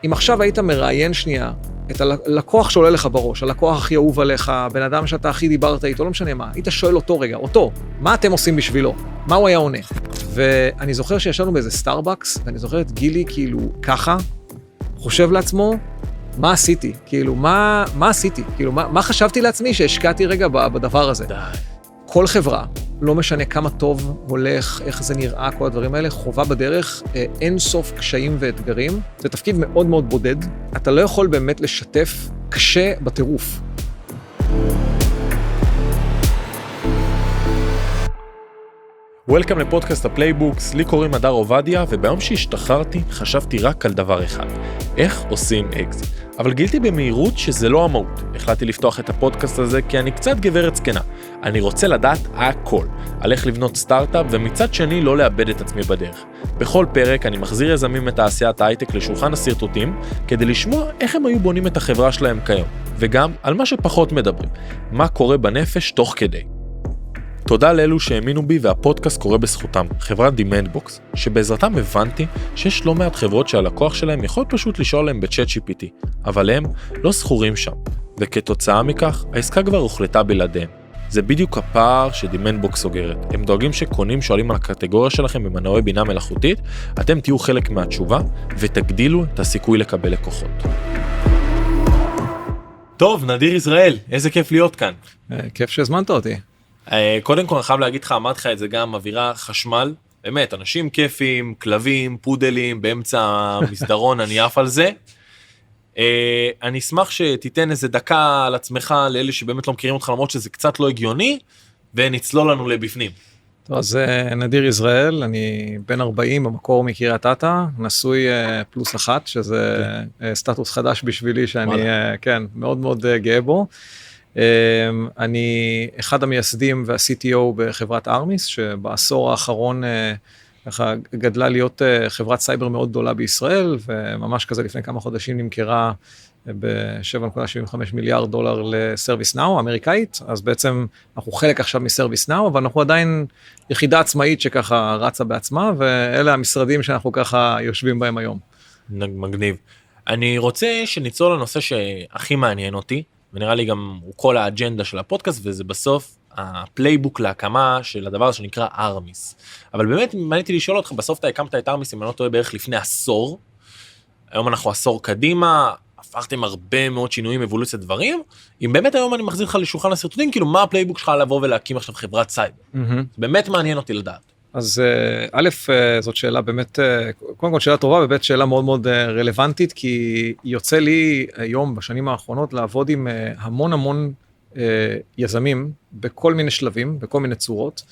אם עכשיו היית מראיין שנייה את הלקוח שעולה לך בראש, הלקוח הכי אהוב עליך, בן אדם שאתה הכי דיברת איתו, לא משנה מה, היית שואל אותו רגע, מה אתם עושים בשבילו? מה הוא היה עונה? ואני זוכר שישבנו באיזה סטארבקס, ואני זוכר את גילי כאילו ככה, חושב לעצמו, מה עשיתי? כאילו, מה עשיתי? כאילו, מה חשבתי לעצמי שהשקעתי רגע בדבר הזה? כל חברה, לא משנה כמה טוב הולך, איך זה נראה, כל הדברים האלה, חובה בדרך, אין סוף קשיים ואתגרים. זה תפקיד מאוד מאוד בודד. אתה לא יכול באמת לשתף קשה בטירוף. וולקאם לפודקאסט הפלייבוקס, לי קוראים הדר עובדיה, וביום שהשתחררתי חשבתי רק על דבר אחד, איך עושים אקזיט. אבל גילתי במהירות שזה לא המהות. החלטתי לפתוח את הפודקאסט הזה כי אני קצת גברת זקנה. אני רוצה לדעת הכל, על איך לבנות סטארט-אפ, ומצד שני לא לאבד את עצמי בדרך. בכל פרק אני מחזיר יזמים מתעשיית ההייטק לשולחן הסרטוטים, כדי לשמוע איך הם היו בונים את החברה שלהם כיום, וגם על מה שפחות מדברים, מה קורה בנפש תוך כדי. תודה לאלו שהאמינו בי והפודקאסט קורה בזכותם, חברת Demandbox, שבעזרתם הבנתי שיש לא מעט חברות שהלקוח שלהם יכול פשוט לשאול להם בצ'אט GPT, אבל הם לא סחורים שם, וכתוצאה מכך העסקה כבר הוחלטה בלעדיהם. זה בדיוק הפער ש-Demandbox סוגרת. הם דואגים שקונים שואלים על הקטגוריה שלכם במנועי בינה מלאכותית, אתם תהיו חלק מהתשובה ותגדילו את הסיכוי לקבל לקוחות. טוב, נדיר ישראל, איזה כיף להיות כאן. כיף שהזמנת אותי. קודם כל אני חייב להגיד לך, אמרתי לך את זה גם, אווירה חשמל, באמת, אנשים כיפים, כלבים, פודלים, באמצע המסדרון, אני עף על זה. אני אשמח שתיתן איזה דקה על עצמך, לאלה שבאמת לא מכירים אותך, למרות שזה קצת לא הגיוני, ונצלול לנו לבפנים. טוב, אז נדיר ישראל, אני בן 40 במקור מקריית אתא, נשוי פלוס אחת, שזה סטטוס חדש בשבילי, שאני כן, מאוד מאוד גאה בו. אני אחד המייסדים וה-CTO בחברת ארמיס, שבעשור האחרון ככה גדלה להיות חברת סייבר מאוד גדולה בישראל, וממש כזה לפני כמה חודשים נמכרה ב$7.75 מיליארד לסרוויס נאו, אמריקאית, אז בעצם אנחנו חלק עכשיו מסרוויס נאו, אבל אנחנו עדיין יחידה עצמאית שככה רצה בעצמה, ואלה המשרדים שאנחנו ככה יושבים בהם היום. מגניב. אני רוצה שניצול לנושא שהכי מעניין אותי, ונראה לי גם הוא כל האג'נדה של הפודקאסט, וזה בסוף הפלייבוק להקמה של הדבר שנקרא ארמיס. אבל באמת מעניתי לשאול אותך, בסוף אתה הקמת את ארמיס, אם אני לא טועה בערך לפני עשור, היום אנחנו עשור קדימה, הפכתם הרבה מאוד שינויים, אבולוציה דברים, אם באמת היום אני מחזיר לך לשולחן הסרטוטים, כאילו מה הפלייבוק שלך לבוא ולהקים עכשיו חברת סייבר? באמת מעניין אותי לדעת. אז א', זאת שאלה באמת, קודם כל שאלה טובה, ובאמת שאלה מאוד מאוד רלוונטית, כי יוצא לי היום בשנים האחרונות לעבוד עם המון יזמים בכל מיני שלבים, בכל מיני צורות,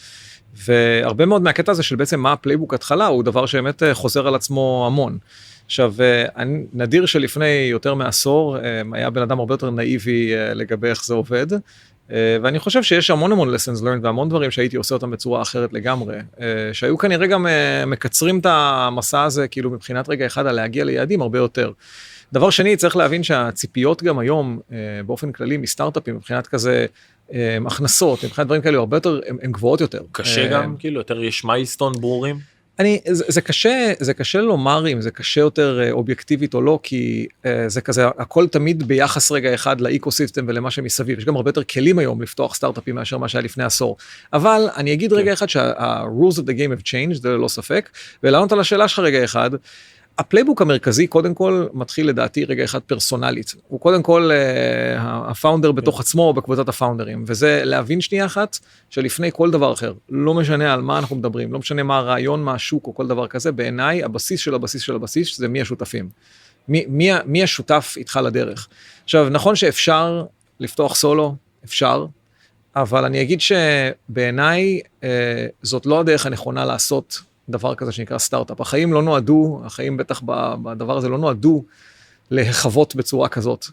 והרבה מאוד מהקטע הזה של בעצם מה הפלייבוק התחלה, הוא דבר שבאמת חוזר על עצמו המון. עכשיו, נדיר שלפני יותר מעשור, היה בן אדם הרבה יותר נאיבי לגבי איך זה עובד, ואני חושב שיש המון lessons learned והמון דברים שהייתי עושה אותם בצורה אחרת לגמרי, שהיו כנראה גם מקצרים את המסע הזה, כאילו מבחינת רגע אחד על להגיע ליעדים הרבה יותר. דבר שני, צריך להבין שהציפיות גם היום, באופן כללי, מסטארט-אפים, מבחינת כזה הכנסות, מבחינת דברים כאלה, הרבה יותר, הן גבוהות יותר. קשה גם, כאילו, יותר יש מיילסטון ברורים? זה קשה לומר אם זה קשה יותר אובייקטיבית או לא, כי זה כזה, הכל תמיד ביחס רגע אחד לאקוסיסטם ולמה שמסביב. יש גם הרבה יותר כלים היום לפתוח סטארט-אפים מאשר מה שהיה לפני עשור. אבל אני אגיד רגע אחד שה-rules of the game have changed, זה לא ספק, ולענות על השאלה שלך רגע אחד, הפלייבוק המרכזי קודם כל מתחיל לדעתי רגע אחד פרסונלית. הוא קודם כל הפאונדר בתוך עצמו בקבוצת הפאונדרים, וזה להבין שנייה אחת שלפני כל דבר אחר, לא משנה על מה אנחנו מדברים, לא משנה מה הרעיון, מה השוק או כל דבר כזה, בעיניי הבסיס של הבסיס של הבסיס זה מי השותפים. מי השותף איתך לדרך. עכשיו, נכון שאפשר לפתוח סולו, אפשר, אבל אני אגיד שבעיניי זאת לא הדרך הנכונה לעשות דבר כזה שנקרא סטארט-אפ. החיים לא נועדו, החיים בטח בדבר הזה לא נועדו להחוות בצורה כזאת.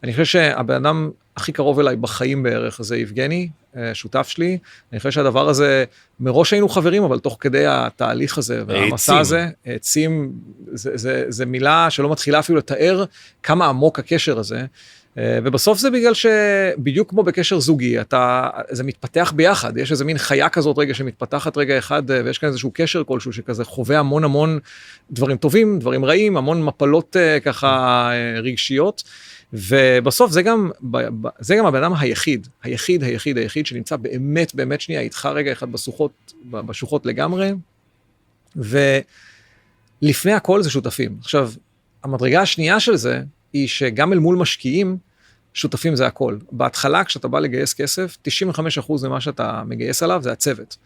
אני חושב שהבן אדם הכי קרוב אליי בחיים בערך זה יבגני, שותף שלי. אני חושב שהדבר הזה, מראש היינו חברים, אבל תוך כדי התהליך הזה והמסע הזה, עצים, זה מילה שלא מתחילה אפילו לתאר כמה עמוק הקשר הזה. ובסוף זה בגלל שבדיוק כמו בקשר זוגי, זה מתפתח ביחד, יש איזה מין חיה כזאת רגע שמתפתחת רגע אחד, ויש כאן איזשהו קשר כלשהו שכזה חווה המון המון דברים טובים, דברים רעים, המון מפלות ככה רגשיות, ובסוף זה גם הבן אדם היחיד שנמצא באמת שנייה איתך רגע אחד בשוחות לגמרי, ולפני הכל זה שותפים. עכשיו, המדרגה השנייה של זה, היא שגם אל מול משקיעים, שותפים זה הכל. בהתחלה, כשאתה בא לגייס כסף, 95% ממה שאתה מגייס עליו זה הצוות.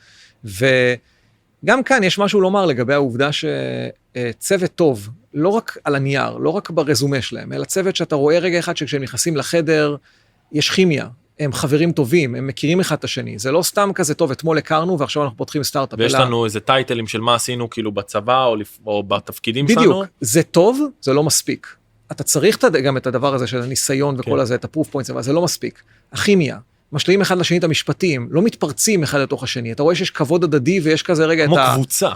וגם כאן יש משהו לומר לגבי העובדה שצוות טוב, לא רק על הנייר, לא רק ברזומה שלהם, אלא צוות שאתה רואה רגע אחד שכשהם נכנסים לחדר, יש כימיה, הם חברים טובים, הם מכירים אחד את השני. זה לא סתם כזה טוב, אתמול הכרנו ועכשיו אנחנו פותחים סטארט-אפ. ויש לנו איזה טייטלים של מה עשינו כאילו בצבא או בתפקידים שלנו. בדיוק, זה טוב, זה לא מספיק. אתה צריך גם את הדבר הזה של הניסיון וכל הזה, את הפרוף פוינטס, אבל זה לא מספיק. הכימיה, משלימים אחד לשני את המשפטים, לא מתפרצים אחד לתוך השני. אתה רואה שיש כבוד הדדי ויש כזה רגע כמו קבוצה.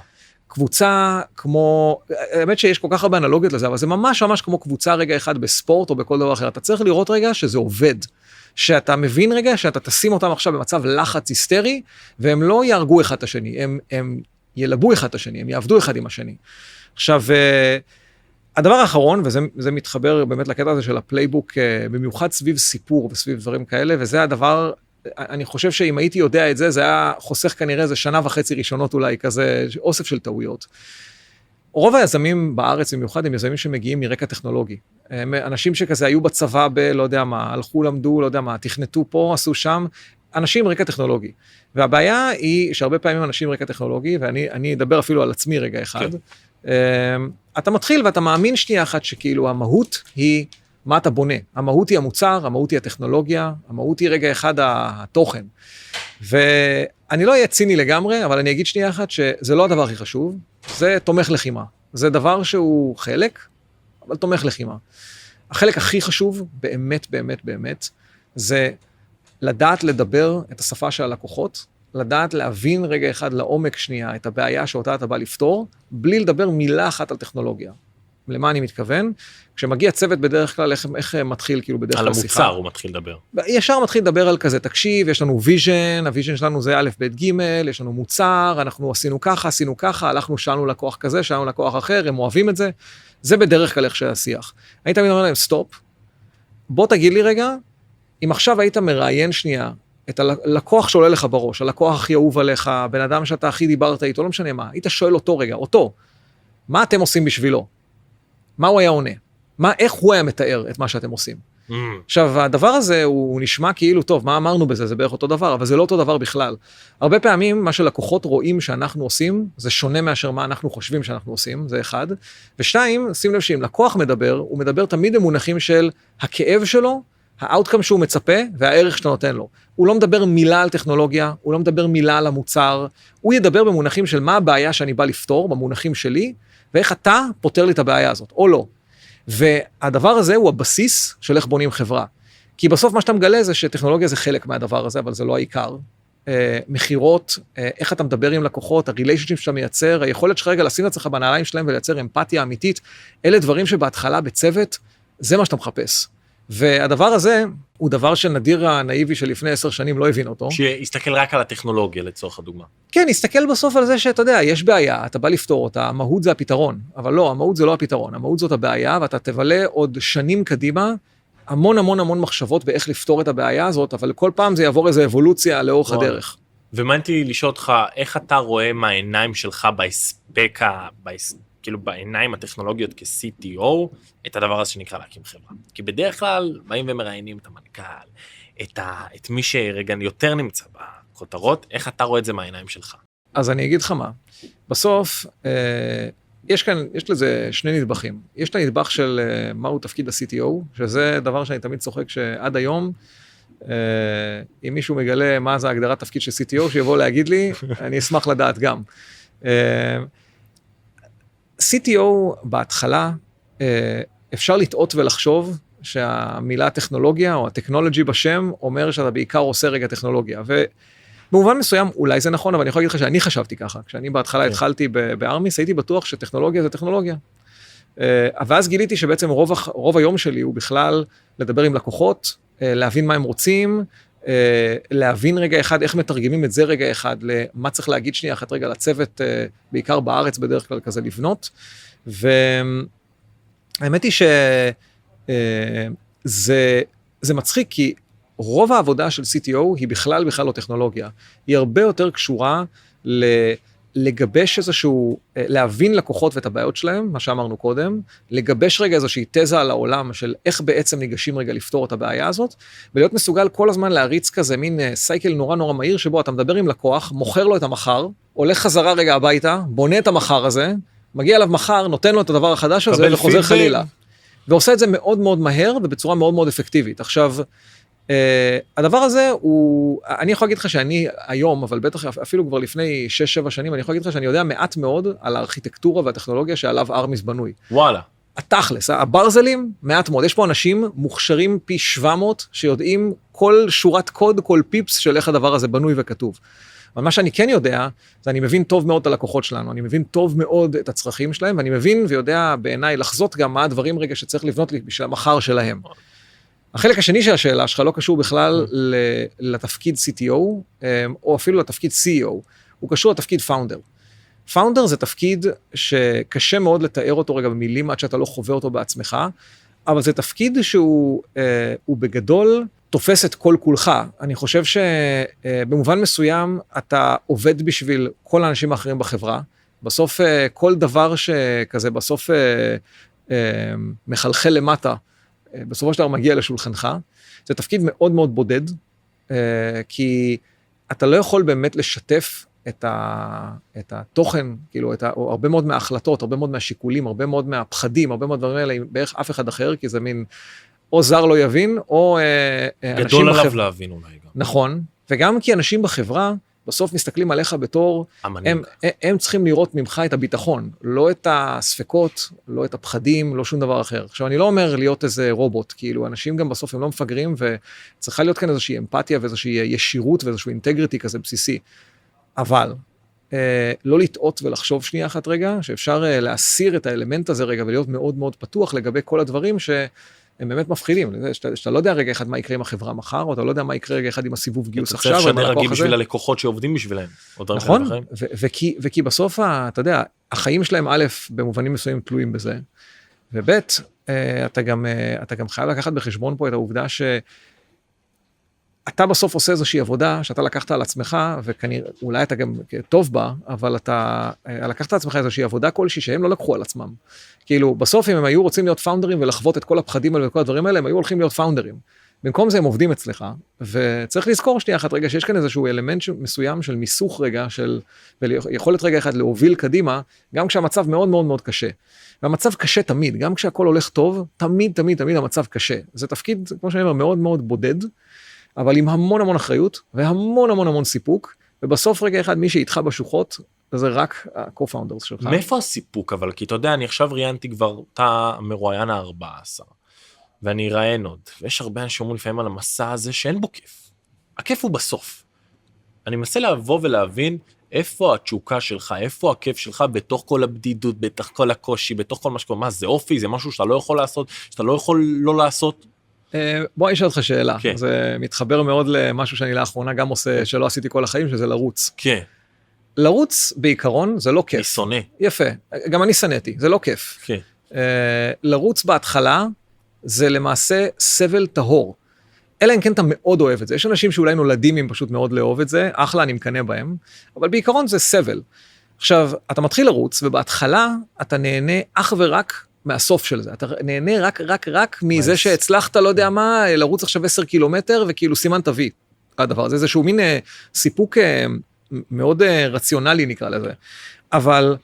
קבוצה כמו, האמת שיש כל כך הרבה אנלוגיות לזה, אבל זה ממש כמו קבוצה רגע אחד בספורט או בכל דבר אחר. אתה צריך לראות רגע שזה עובד. שאתה מבין רגע שאתה תשים אותם עכשיו במצב לחץ היסטרי, והם לא יהרגו אחד את השני, הם ילבו אחד את השני, הם יעבדו אחד עם השני. עכשיו, הדבר האחרון, וזה מתחבר באמת לקטע הזה של הפלייבוק, במיוחד סביב סיפור וסביב דברים כאלה, וזה הדבר, אני חושב שאם הייתי יודע את זה, זה היה חוסך כנראה איזה 1.5 שנה ראשונות אולי, כזה אוסף של טעויות. רוב היזמים בארץ במיוחד הם יזמים שמגיעים מרקע טכנולוגי. אנשים שכזה היו בצבא לא יודע מה, הלכו, למדו, לא יודע מה, תכנתו פה, עשו שם, אנשים רקע טכנולוגי. והבעיה היא שהרבה פעמים אנשים רקע טכנולוגי, ואני אדבר אפילו על עצמי רגע אחד, אתה מתחיל ואתה מאמין שנייה אחת שכאילו המהות היא מה אתה בונה. המהות היא המוצר, המהות היא הטכנולוגיה, המהות היא רגע אחד התוכן. ואני לא אהיה ציני לגמרי, אבל אני אגיד שנייה אחת שזה לא הדבר הכי חשוב, זה תומך לחימה. זה דבר שהוא חלק, אבל תומך לחימה. החלק הכי חשוב, באמת, זה לדעת לדבר את השפה של הלקוחות, לדעת להבין רגע אחד לעומק שנייה את הבעיה שאותה אתה בא לפתור, בלי לדבר מילה אחת על טכנולוגיה. למה אני מתכוון? כשמגיע צוות בדרך כלל, איך מתחיל כאילו בדרך כלל שיחה? על המוצר הוא מתחיל לדבר. ישר מתחיל לדבר על כזה, תקשיב, יש לנו ויז'ן, הוויז'ן שלנו זה א', ב', ג', יש לנו מוצר, אנחנו עשינו ככה, הלכנו, שאלנו לקוח כזה, שאלנו לקוח אחר, הם אוהבים את זה. זה בדרך כלל איך שהשיח. אני תמיד אומר להם, סטופ, בוא תגיד לי רגע, אם עכשיו היית מראיין שנייה, את הלקוח שעולה לך בראש, הלקוח הכי אהוב עליך, בן אדם שאתה הכי דיברת איתו, לא משנה מה, היית שואל אותו רגע, מה אתם עושים בשבילו? מה הוא היה עונה? איך הוא היה מתאר את מה שאתם עושים? עכשיו, הדבר הזה הוא נשמע כאילו, טוב, מה אמרנו בזה? זה בערך אותו דבר, אבל זה לא אותו דבר בכלל. הרבה פעמים, מה שלקוחות רואים שאנחנו עושים, זה שונה מאשר מה אנחנו חושבים שאנחנו עושים, זה אחד. ושתיים, שים לב שאם לקוח מדבר, הוא מדבר תמיד במונחים של הכאב שלו, האוטקאם שהוא מצפה, והערך שאתה נותן לו. הוא לא מדבר מילה על טכנולוגיה, הוא לא מדבר מילה על המוצר, הוא ידבר במונחים של מה הבעיה שאני בא לפתור, במונחים שלי, ואיך אתה פותר לי את הבעיה הזאת, או לא. והדבר הזה הוא הבסיס של איך בונים חברה. כי בסוף מה שאתה מגלה זה שטכנולוגיה זה חלק מהדבר הזה, אבל זה לא העיקר. מחירות, איך אתה מדבר עם לקוחות, הריליישנשיפ שאתה מייצר, היכולת שלך רגע לשים את עצמך בנעליים שלהם ולייצר אמפתיה אמיתית, אלה דברים שבהתחלה בצוות, זה מה שאתה מחפש. והדבר הזה הוא דבר שנדיר הנאיבי שלפני 10 שנים לא הבין אותו. שיסתכל רק על הטכנולוגיה לצורך הדוגמה. כן, יסתכל בסוף על זה שאתה יודע, יש בעיה, אתה בא לפתור אותה, המהות זה הפתרון, אבל לא, המהות זה לא הפתרון, המהות זאת הבעיה, ואתה תבלה עוד שנים קדימה, המון מחשבות באיך לפתור את הבעיה הזאת, אבל כל פעם זה יעבור איזו אבולוציה לאורך הדרך. ומעניינתי לשאול אותך, איך אתה רואה מהעיניים שלך כאילו בעיניים הטכנולוגיות כ-CTO, את הדבר הזה שנקרא להקים חברה. כי בדרך כלל באים ומראיינים את המנכ"ל, את מי שרגע יותר נמצא בכותרות, איך אתה רואה את זה מהעיניים שלך? אז אני אגיד לך מה, בסוף, יש לזה 2 נדבכים. יש את הנדבך של מהו תפקיד ה-CTO, שזה דבר שאני תמיד צוחק שעד היום, אם מישהו מגלה מה זה הגדרת תפקיד של CTO, שיבוא להגיד לי, אני אשמח לדעת גם. CTO בהתחלה, אפשר לטעות ולחשוב שהמילה טכנולוגיה או הטכנולוגי בשם אומר שאתה בעיקר עושה רגע טכנולוגיה. ובמובן מסוים אולי זה נכון, אבל אני יכול להגיד לך שאני חשבתי ככה. כשאני בהתחלה התחלתי בארמיס, הייתי בטוח שטכנולוגיה זה טכנולוגיה. ואז גיליתי שבעצם רוב היום שלי הוא בכלל לדבר עם לקוחות, להבין מה הם רוצים, להבין רגע אחד איך מתרגמים את זה רגע אחד, למה צריך להגיד שנייה אחת רגע לצוות, בעיקר בארץ בדרך כלל כזה לבנות, והאמת היא שזה מצחיק, כי רוב העבודה של CTO היא בכלל לא טכנולוגיה, היא הרבה יותר קשורה לגבש איזשהו, להבין לקוחות ואת הבעיות שלהם, מה שאמרנו קודם, לגבש רגע איזושהי תזה על העולם של איך בעצם ניגשים רגע לפתור את הבעיה הזאת, ולהיות מסוגל כל הזמן להריץ כזה מין סייקל נורא נורא מהיר, שבו אתה מדבר עם לקוח, מוכר לו את המחר, הולך חזרה רגע הביתה, בונה את המחר הזה, מגיע אליו מחר, נותן לו את הדבר החדש הזה, וחוזר חלילה. ועושה את זה מאוד מאוד מהר, ובצורה מאוד מאוד אפקטיבית. עכשיו, הדבר הזה הוא, אני יכול להגיד לך שאני היום, אבל בטח אפילו כבר לפני 6-7 שנים, אני יכול להגיד לך שאני יודע מעט מאוד על הארכיטקטורה והטכנולוגיה שעליו ארמיס בנוי. וואלה. התכלס, הברזלים, מעט מאוד. יש פה אנשים מוכשרים פי 700, שיודעים כל שורת קוד, כל פיפס של איך הדבר הזה בנוי וכתוב. אבל מה שאני כן יודע, זה אני מבין טוב מאוד את הלקוחות שלנו, אני מבין טוב מאוד את הצרכים שלהם, ואני מבין ויודע בעיניי לחזות גם מה הדברים רגע שצריך לבנות לי בשביל המחר שלהם. החלק השני של השאלה שלך לא קשור בכלל לתפקיד CTO, או אפילו לתפקיד CEO, הוא קשור לתפקיד פאונדר. פאונדר זה תפקיד שקשה מאוד לתאר אותו רגע במילים עד שאתה לא חווה אותו בעצמך, אבל זה תפקיד שהוא בגדול תופס את כל כולך. אני חושב שבמובן מסוים אתה עובד בשביל כל האנשים האחרים בחברה, בסוף כל דבר שכזה בסוף מחלחל למטה, בסופו של דבר מגיע לשולחנך, זה תפקיד מאוד מאוד בודד, כי אתה לא יכול באמת לשתף את התוכן, כאילו, או הרבה מאוד מההחלטות, הרבה מאוד מהשיקולים, הרבה מאוד מהפחדים, הרבה מאוד דברים האלה, בערך אף אחד אחר, כי זה מין, או זר לא יבין, או אנשים גדול עליו להבין אולי גם. נכון, וגם כי אנשים בחברה, בסוף מסתכלים עליך בתור, הם צריכים לראות ממך את הביטחון, לא את הספקות, לא את הפחדים, לא שום דבר אחר. עכשיו, אני לא אומר להיות איזה רובוט, כאילו, אנשים גם בסוף הם לא מפגרים, וצריכה להיות כאן איזושהי אמפתיה, ואיזושהי ישירות, ואיזשהו אינטגריטי כזה בסיסי. אבל, לא לטעות ולחשוב שנייה אחת רגע, שאפשר להסיר את האלמנט הזה רגע, ולהיות מאוד מאוד פתוח לגבי כל הדברים הם באמת מפחידים, שאתה לא יודע רגע אחד מה יקרה עם החברה מחר, או אתה לא יודע מה יקרה רגע אחד עם הסיבוב גיוס עכשיו. אתה צריך לשדר רגיל בשביל הלקוחות שעובדים בשבילהם. נכון, וכי בסוף, אתה יודע, החיים שלהם א', במובנים מסוימים תלויים בזה, וב', אתה גם חייב לקחת בחשבון פה את העובדה אתה בסוף עושה איזושהי עבודה שאתה לקחת על עצמך, וכנראה, אולי אתה גם טוב בה, אבל אתה לקחת על עצמך איזושהי עבודה כלשהי שהם לא לקחו על עצמם. כאילו, בסוף אם הם היו רוצים להיות פאונדרים ולחוות את כל הפחדים האלה וכל הדברים האלה, הם היו הולכים להיות פאונדרים. במקום זה הם עובדים אצלך, וצריך לזכור שנייה אחת רגע, שיש כאן איזשהו אלמנט מסוים של מיסוך רגע, ויכולת רגע אחד להוביל קדימה, גם כשהמצב מאוד מאוד מאוד קשה. והמצב קשה תמיד, גם כשהכל הולך טוב, תמיד המצב קשה. זה תפקיד, כמו שאני אומר, מאוד מאוד בודד, אבל עם המון המון אחריות, והמון המון המון סיפוק, ובסוף רגע אחד מי שאיתך בשוחות, זה רק ה-co-founders שלך. מאיפה הסיפוק אבל? כי אתה יודע, אני עכשיו ראיינתי כבר את המרואיין ה-14, ואני אראיין עוד, ויש הרבה אנשים שאומרים לפעמים על המסע הזה שאין בו כיף. הכיף הוא בסוף. אני מנסה לבוא ולהבין איפה התשוקה שלך, איפה הכיף שלך בתוך כל הבדידות, בתוך כל הקושי, בתוך כל מה שקורה, מה זה אופי, זה משהו שאתה לא יכול לעשות, שאתה לא יכול לא לעשות. בוא אני אשאל אותך שאלה, כן. זה מתחבר מאוד למשהו שאני לאחרונה גם עושה, שלא עשיתי כל החיים, שזה לרוץ. כן. לרוץ בעיקרון זה לא כיף. אני שונא. יפה, גם אני שנאתי, זה לא כיף. כן. לרוץ בהתחלה זה למעשה סבל טהור. אלא אם כן אתה מאוד אוהב את זה. יש אנשים שאולי נולדים עם פשוט מאוד לאהוב את זה, אחלה, אני מקנה בהם, אבל בעיקרון זה סבל. עכשיו, אתה מתחיל לרוץ, ובהתחלה אתה נהנה אך ורק מהסוף של זה. אתה נהנה רק מזה שהצלחת, לא יודע מה, לרוץ עכשיו 10 קילומטר, וכאילו סימן תביא. הדבר הזה, איזשהו מין סיפוק מאוד רציונלי נקרא לזה. אבל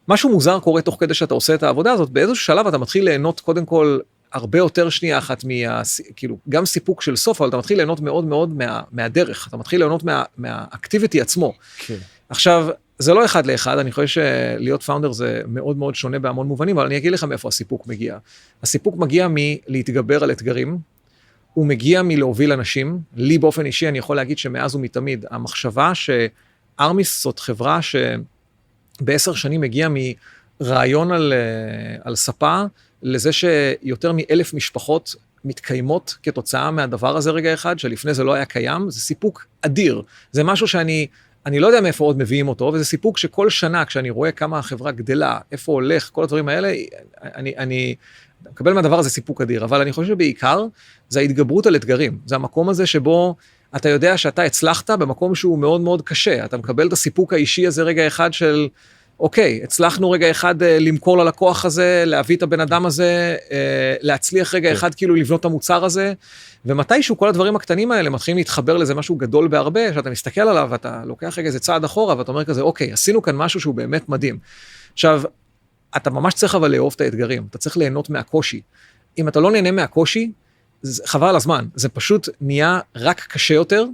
משהו מוזר קורה תוך כדי שאתה עושה את העבודה הזאת, באיזשהו שלב אתה מתחיל ליהנות קודם כל הרבה יותר שנייה אחת כאילו, גם סיפוק של סוף, אבל אתה מתחיל ליהנות מאוד מאוד מהדרך, אתה מתחיל ליהנות מהאקטיביטי עצמו. כן. עכשיו, זה לא אחד לאחד, אני חושב שלהיות פאונדר זה מאוד מאוד שונה בהמון מובנים, אבל אני אגיד לך מאיפה הסיפוק מגיע. הסיפוק מגיע מלהתגבר על אתגרים, הוא מגיע מלהוביל אנשים, לי באופן אישי אני יכול להגיד שמאז ומתמיד, המחשבה שארמיס זאת חברה שב10 שנים מגיע מרעיון על ספה, לזה שיותר מ1,000 משפחות מתקיימות כתוצאה מהדבר הזה רגע אחד, שלפני זה לא היה קיים, זה סיפוק אדיר. זה משהו שאני לא יודע מאיפה עוד מביאים אותו, וזה סיפוק שכל שנה, כשאני רואה כמה החברה גדלה, איפה הולך, כל הדברים האלה, אני מקבל מהדבר הזה סיפוק אדיר, אבל אני חושב שבעיקר, זה ההתגברות על אתגרים. זה המקום הזה שבו אתה יודע שאתה הצלחת במקום שהוא מאוד מאוד קשה. אתה מקבל את הסיפוק האישי הזה רגע אחד של, אוקיי, הצלחנו רגע אחד למכור ללקוח הזה, להביא את הבן אדם הזה, להצליח רגע אחד כאילו לבנות את המוצר הזה, ומתישהו כל הדברים הקטנים האלה מתחילים להתחבר לזה משהו גדול בהרבה, שאתה מסתכל עליו ואתה לוקח רגע איזה צעד אחורה, ואתה אומר כזה, אוקיי, עשינו כאן משהו שהוא באמת מדהים. עכשיו, אתה ממש צריך אבל לאהוב את האתגרים, אתה צריך ליהנות מהקושי. אם אתה לא נהנה מהקושי, חבל על הזמן, זה פשוט נהיה רק קשה יותר,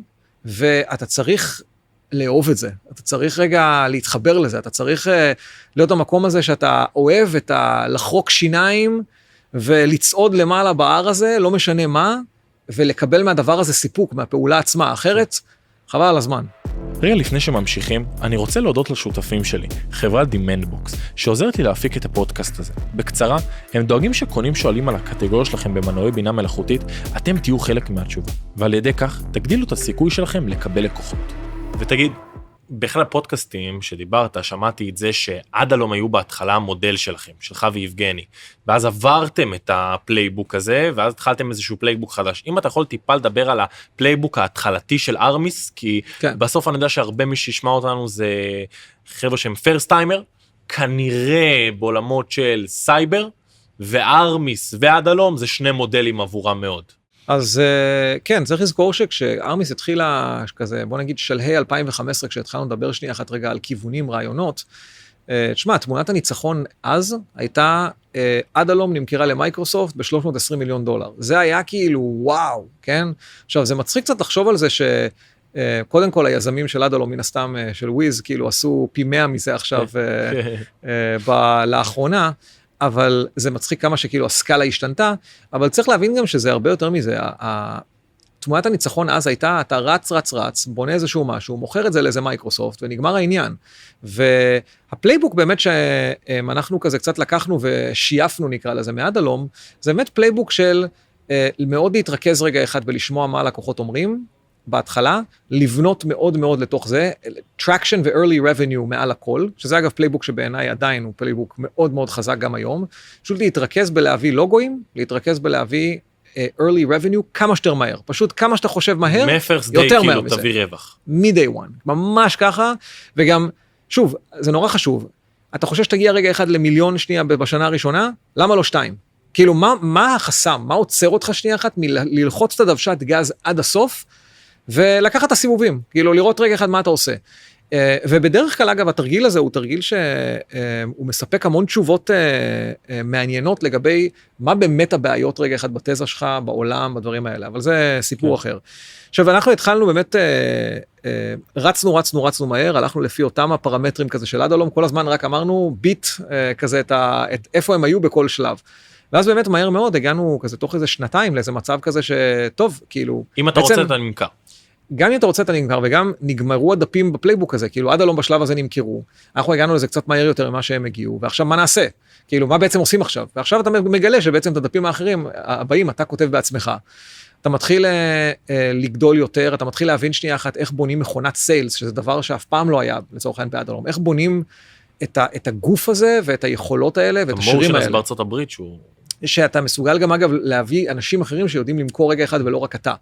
ואתה צריך לאהוב את זה, אתה צריך רגע להתחבר לזה, אתה צריך להיות המקום הזה שאתה אוהב את לחרוק שיניים, ולצעוד למעלה בהר הזה, לא משנה מה, ולקבל מהדבר הזה סיפוק, מהפעולה עצמה, אחרת, חבל על הזמן. רגע לפני שממשיכים, אני רוצה להודות לשותפים שלי, חברת Demandbox, שעוזרת לי להפיק את הפודקאסט הזה. בקצרה, הם דואגים שקונים שואלים על הקטגוריה שלכם במנועי בינה מלאכותית, אתם תהיו חלק מהתשובה, ועל ידי כך תגדילו את הסיכוי שלכם לקבל לקוחות. ותגיד, באחד הפודקאסטים שדיברת, שמעתי את זה שעד הלום היו בהתחלה המודל שלכם, שלך ויבגני, ואז עברתם את הפלייבוק הזה, ואז התחלתם איזשהו פלייבוק חדש. אם אתה יכול טיפה לדבר על הפלייבוק ההתחלתי של ארמיס, כי כן. בסוף אני יודע שהרבה מי שישמע אותנו זה חבר'ה שהם פרסט טיימר, כנראה בעולמות של סייבר, וארמיס ועד הלום זה שני מודלים עבורם מאוד. אז כן, צריך לזכור שכשארמיס התחילה כזה, בוא נגיד שלהי 2015, כשהתחלנו לדבר שנייה אחת רגע על כיוונים, רעיונות, תשמע, תמונת הניצחון אז הייתה, עד הלום נמכרה למייקרוסופט ב$320 מיליון. זה היה כאילו וואו, כן? עכשיו, זה מצחיק קצת לחשוב על זה שקודם כל היזמים של עד הלום, מן הסתם של וויז, כאילו עשו פי 100 מזה עכשיו לאחרונה, אבל זה מצחיק כמה שכאילו הסקאלה השתנתה, אבל צריך להבין גם שזה הרבה יותר מזה. תמונת הניצחון אז הייתה, אתה רץ, בונה איזשהו משהו, מוכר את זה לאיזה מייקרוסופט, ונגמר העניין. והפלייבוק באמת שאנחנו כזה קצת לקחנו ושייפנו נקרא לזה מעד הלום, זה באמת פלייבוק של מאוד להתרכז רגע אחד ולשמוע מה הלקוחות אומרים, בהתחלה, לבנות מאוד מאוד לתוך זה, traction ו-early revenue מעל הכל, שזה אגב פלייבוק שבעיניי עדיין הוא פלייבוק מאוד מאוד חזק גם היום, פשוט להתרכז בלהביא לוגויים, להתרכז בלהביא early revenue כמה שיותר מהר, פשוט כמה שאתה חושב מהר, יותר מהר מזה. תביא רווח. מ-day one, ממש ככה, וגם, שוב, זה נורא חשוב, אתה חושב שתגיע רגע אחד למיליון שנייה בשנה הראשונה, למה לא 2? כאילו, מה החסם? מה עוצר אותך שנייה אחת מללחוץ את הדוושת גז עד הסוף, ולקחת את הסיבובים, כאילו לראות רגע אחד מה אתה עושה. ובדרך כלל, אגב, התרגיל הזה הוא תרגיל שהוא מספק המון תשובות מעניינות לגבי מה באמת הבעיות רגע אחד בתזה שלך, בעולם, בדברים האלה, אבל זה סיפור אחר. עכשיו, אנחנו התחלנו באמת, רצנו מהר, הלכנו לפי אותם הפרמטרים כזה של עד הלום, כל הזמן רק אמרנו ביט כזה את איפה הם היו בכל שלב. ואז באמת מהר מאוד הגענו כזה תוך איזה שנתיים לאיזה מצב כזה שטוב, כאילו... אם אתה רוצה אתה נמכר. גם אם אתה רוצה אתה נמכר, וגם נגמרו הדפים בפלייבוק הזה, כאילו עד הלום בשלב הזה נמכרו, אנחנו הגענו לזה קצת מהר יותר ממה שהם הגיעו, ועכשיו מה נעשה? כאילו מה בעצם עושים עכשיו? ועכשיו אתה מגלה שבעצם את הדפים האחרים, הבאים אתה כותב בעצמך, אתה מתחיל לגדול יותר, אתה מתחיל להבין שנייה אחת איך בונים מכונת סיילס, שזה דבר שאף פעם לא היה לצורך העניין בעד הלום, איך בונים את הגוף הזה ואת היכולות האלה ואת השירים האלה. בארצות הברית שהוא... שאתה מסוגל גם אגב להביא אנשים אחרים שיודעים למכור רגע אחד ולא רק אתה.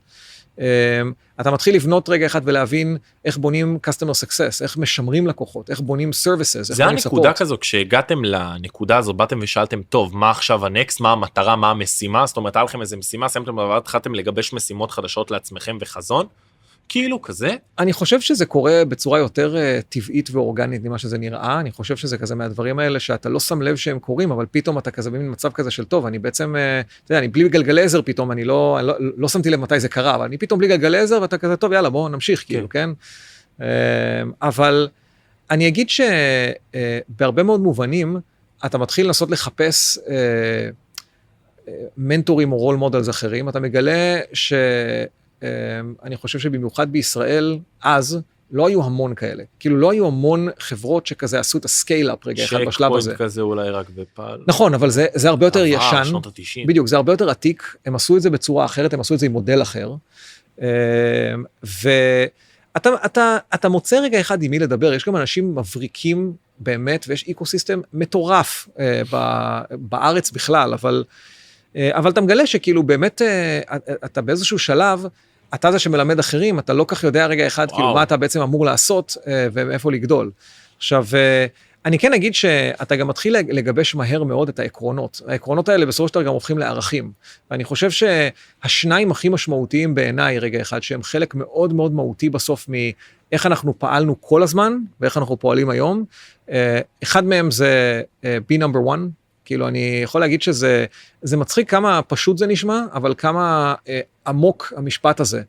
אתה מתחיל לבנות רגע אחד ולהבין איך בונים customer success, איך משמרים לקוחות, איך בונים services, זה הנקודה כזו, כשהגעתם לנקודה הזו, באתם ושאלתם, טוב, מה עכשיו הנקסט, מה המטרה, מה המשימה, זאת אומרת, היה לכם איזה משימה, שמתם בבת, התחלתם לגבש משימות חדשות לעצמכם וחזון, כאילו כזה? אני חושב שזה קורה בצורה יותר טבעית ואורגנית ממה שזה נראה, אני חושב שזה כזה מהדברים האלה שאתה לא שם לב שהם קורים, אבל פתאום אתה כזה במין מצב כזה של טוב, אני בעצם, אתה יודע, אני בלי גלגלי עזר פתאום, אני לא שמתי לב מתי זה קרה, אבל אני פתאום בלי גלגלי עזר, ואתה כזה טוב, יאללה, בוא נמשיך, כאילו, כן? אבל אני אגיד שבהרבה מאוד מובנים, אתה מתחיל לנסות לחפש מנטורים או רול מודלס אחרים, אתה מגלה אני חושב שבמיוחד בישראל, אז לא היו המון כאלה. כאילו לא היו המון חברות שכזה עשו את הסקייל-אפ רגע אחד בשלב הזה. שקפוינט כזה אולי רק בפעל. נכון, אבל זה הרבה יותר ישן. שנות ה-90. בדיוק, זה הרבה יותר עתיק. הם עשו את זה בצורה אחרת, הם עשו את זה עם מודל אחר. ואתה מוצא רגע אחד עם מי לדבר, יש גם אנשים מבריקים באמת, ויש איקוסיסטם מטורף בארץ בכלל, אבל אתה מגלה שכאילו באמת, אתה באיזשהו שלב, אתה זה שמלמד אחרים, אתה לא כך יודע רגע אחד, כאילו מה אתה בעצם אמור לעשות, ואיפה לגדול. עכשיו, אני כן אגיד שאתה גם מתחיל לגבש מהר מאוד את העקרונות. העקרונות האלה בסופו של דבר גם הופכים לערכים. ואני חושב שהשניים הכי משמעותיים בעיניי רגע אחד, שהם חלק מאוד מאוד מהותי בסוף מאיך אנחנו פעלנו כל הזמן, ואיך אנחנו פועלים היום. אחד מהם זה be number one, כאילו אני יכול להגיד שזה מצחיק כמה פשוט זה נשמע, אבל כמה עמוק המשפט הזה.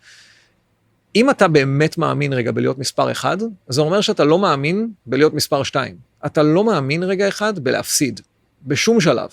אם אתה באמת מאמין רגע בלהיות מספר אחד, זה אומר שאתה לא מאמין בלהיות מספר 2. אתה לא מאמין רגע אחד בלהפסיד, בשום שלב.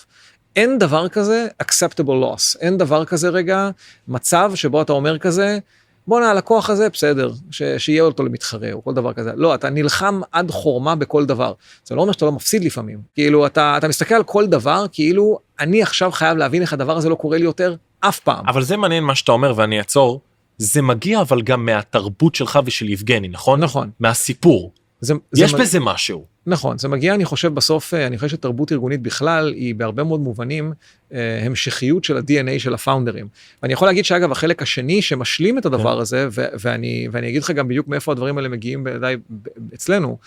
אין דבר כזה acceptable loss, אין דבר כזה רגע מצב שבו אתה אומר כזה, בוא נה, הלקוח הזה בסדר, שיהיה אותו למתחרה או כל דבר כזה. לא, אתה נלחם עד חורמה בכל דבר. זה לא אומר שאתה לא מפסיד לפעמים. כאילו, אתה מסתכל על כל דבר, כאילו, אני עכשיו חייב להבין איך הדבר הזה לא קורה לי יותר אף פעם. אבל זה מעניין מה שאתה אומר, ואני אעצור. זה מגיע אבל גם מהתרבות שלך ושל יבגני, נכון? נכון. מהסיפור. יש בזה משהו. נכון, זה מגיע, אני חושב בסוף, אני חושב שתרבות ארגונית בכלל, היא בהרבה מאוד מובנים, המשכיות של ה-DNA של הפאונדרים. ואני יכול להגיד שאגב, החלק השני שמשלים את הדבר הזה, ואני אגיד לך גם בדיוק מאיפה הדברים האלה מגיעים בעיניי אצלנו,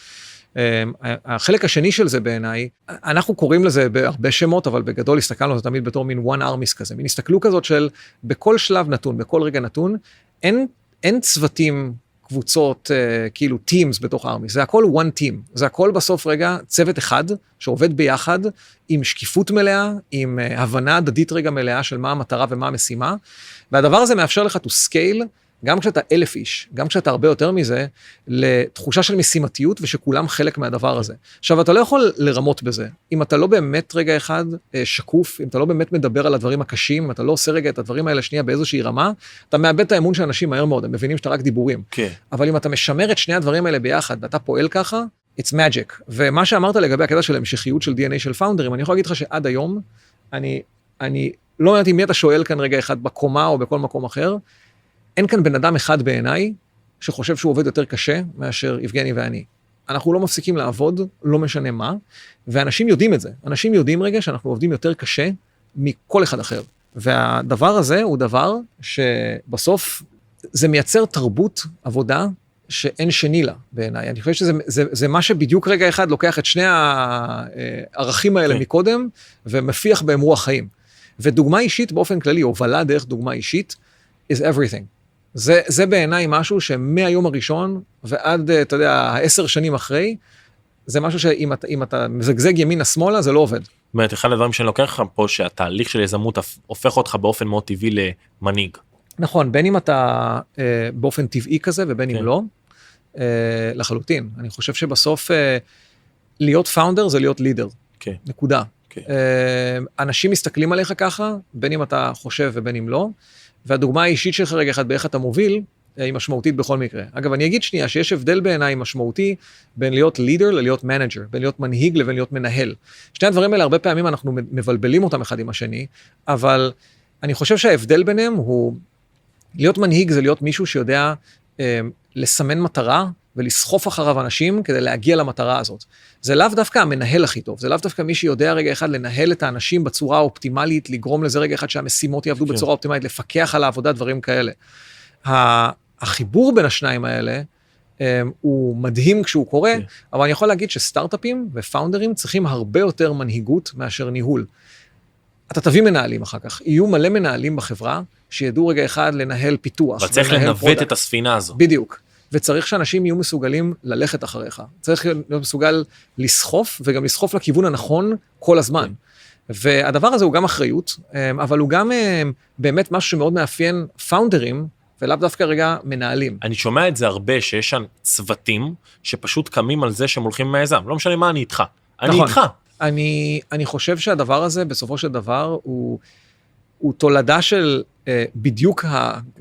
החלק השני של זה בעיניי, אנחנו קוראים לזה בהרבה שמות, אבל בגדול הסתכלנו על זה תמיד בתור מין one armies כזה, מין הסתכלות כזאת של בכל שלב נתון, בכל רגע נתון, אין צוותים, קבוצות, כאילו teams בתוך ארמי, זה הכל one team, זה הכל בסוף רגע צוות אחד שעובד ביחד, עם שקיפות מלאה, עם הבנה הדדית רגע מלאה של מה המטרה ומה המשימה, והדבר הזה מאפשר לך to scale, גם כשאתה 1,000 איש, גם כשאתה הרבה יותר מזה, לתחושה של משימתיות ושכולם חלק מהדבר הזה. עכשיו, אתה לא יכול לרמות בזה. אם אתה לא באמת רגע אחד שקוף, אם אתה לא באמת מדבר על הדברים הקשים, אם אתה לא עושה רגע את הדברים האלה שנייה באיזושהי רמה, אתה מאבד את האמון של אנשים מהר מאוד, הם מבינים שאתה רק דיבורים. כן. אבל אם אתה משמר את שני הדברים האלה ביחד, ואתה פועל ככה, it's magic. ומה שאמרת לגבי הקטע של המשכיות של DNA של פאונדרים, אני יכול להגיד לך שעד היום, אני לא יודעת אם מי אתה שואל כאן רגע אחד בקומה או בכל מקום אחר, אין כאן בן אדם אחד בעיניי, שחושב שהוא עובד יותר קשה מאשר יבגני ואני. אנחנו לא מפסיקים לעבוד, לא משנה מה, ואנשים יודעים את זה. אנשים יודעים רגע שאנחנו עובדים יותר קשה מכל אחד אחר. והדבר הזה הוא דבר שבסוף זה מייצר תרבות עבודה שאין שני לה בעיניי. אני חושב שזה מה שבדיוק רגע אחד לוקח את שני הערכים האלה מקודם, ומפיח בהם רוח חיים. ודוגמה אישית באופן כללי, הובלה דרך דוגמה אישית, is everything. זה בעיניי משהו שמהיום הראשון ועד, אתה יודע, 10 שנים אחרי, זה משהו שאם אתה מזגזג ימינה-שמאלה, זה לא עובד. זאת אומרת, אחד הדברים שאני לוקח לך פה, שהתהליך של יזמות הופך אותך באופן מאוד טבעי למנהיג. נכון, בין אם אתה באופן טבעי כזה, ובין אם לא, לחלוטין. אני חושב שבסוף להיות פאונדר זה להיות לידר. נקודה. אנשים מסתכלים עליך ככה, בין אם אתה חושב ובין אם לא, והדוגמה האישית שלך רגע אחד באיך אתה מוביל, היא משמעותית בכל מקרה. אגב, אני אגיד שנייה שיש הבדל בעיניי משמעותי בין להיות לידר ללהיות מנג'ר, בין להיות מנהיג לבין להיות מנהל. שני הדברים האלה הרבה פעמים אנחנו מבלבלים אותם אחד עם השני, אבל אני חושב שההבדל ביניהם הוא, להיות מנהיג זה להיות מישהו שיודע לסמן מטרה ולסחוף אחריו אנשים כדי להגיע למטרה הזאת. זה לאו דווקא המנהל הכי טוב, זה לאו דווקא מי שיודע רגע אחד לנהל את האנשים בצורה האופטימלית, לגרום לזה רגע אחד שהמשימות יעבדו בצורה אופטימלית, לפקח על העבודה, דברים כאלה. החיבור בין השניים האלה הוא מדהים כשהוא קורה, אבל אני יכול להגיד שסטארט-אפים ופאונדרים צריכים הרבה יותר מנהיגות מאשר ניהול. אתה תביא מנהלים אחר כך, יהיו מלא מנהלים בחברה שידעו רגע אחד לנהל פיתוח. אבל צריך לנווט את הספינה הזו. בדיוק. וצריך שאנשים יהיו מסוגלים ללכת אחריך. צריך להיות מסוגל לסחוף, וגם לסחוף לכיוון הנכון כל הזמן. והדבר הזה הוא גם אחריות, אבל הוא גם באמת משהו שמאוד מאפיין פאונדרים, ולאו דווקא רגע מנהלים. אני שומע את זה הרבה, שיש שם צוותים שפשוט קמים על זה שהם הולכים מהיזם. לא משנה מה, אני איתך. אני איתך. אני חושב שהדבר הזה, בסופו של דבר, הוא תולדה של בדיוק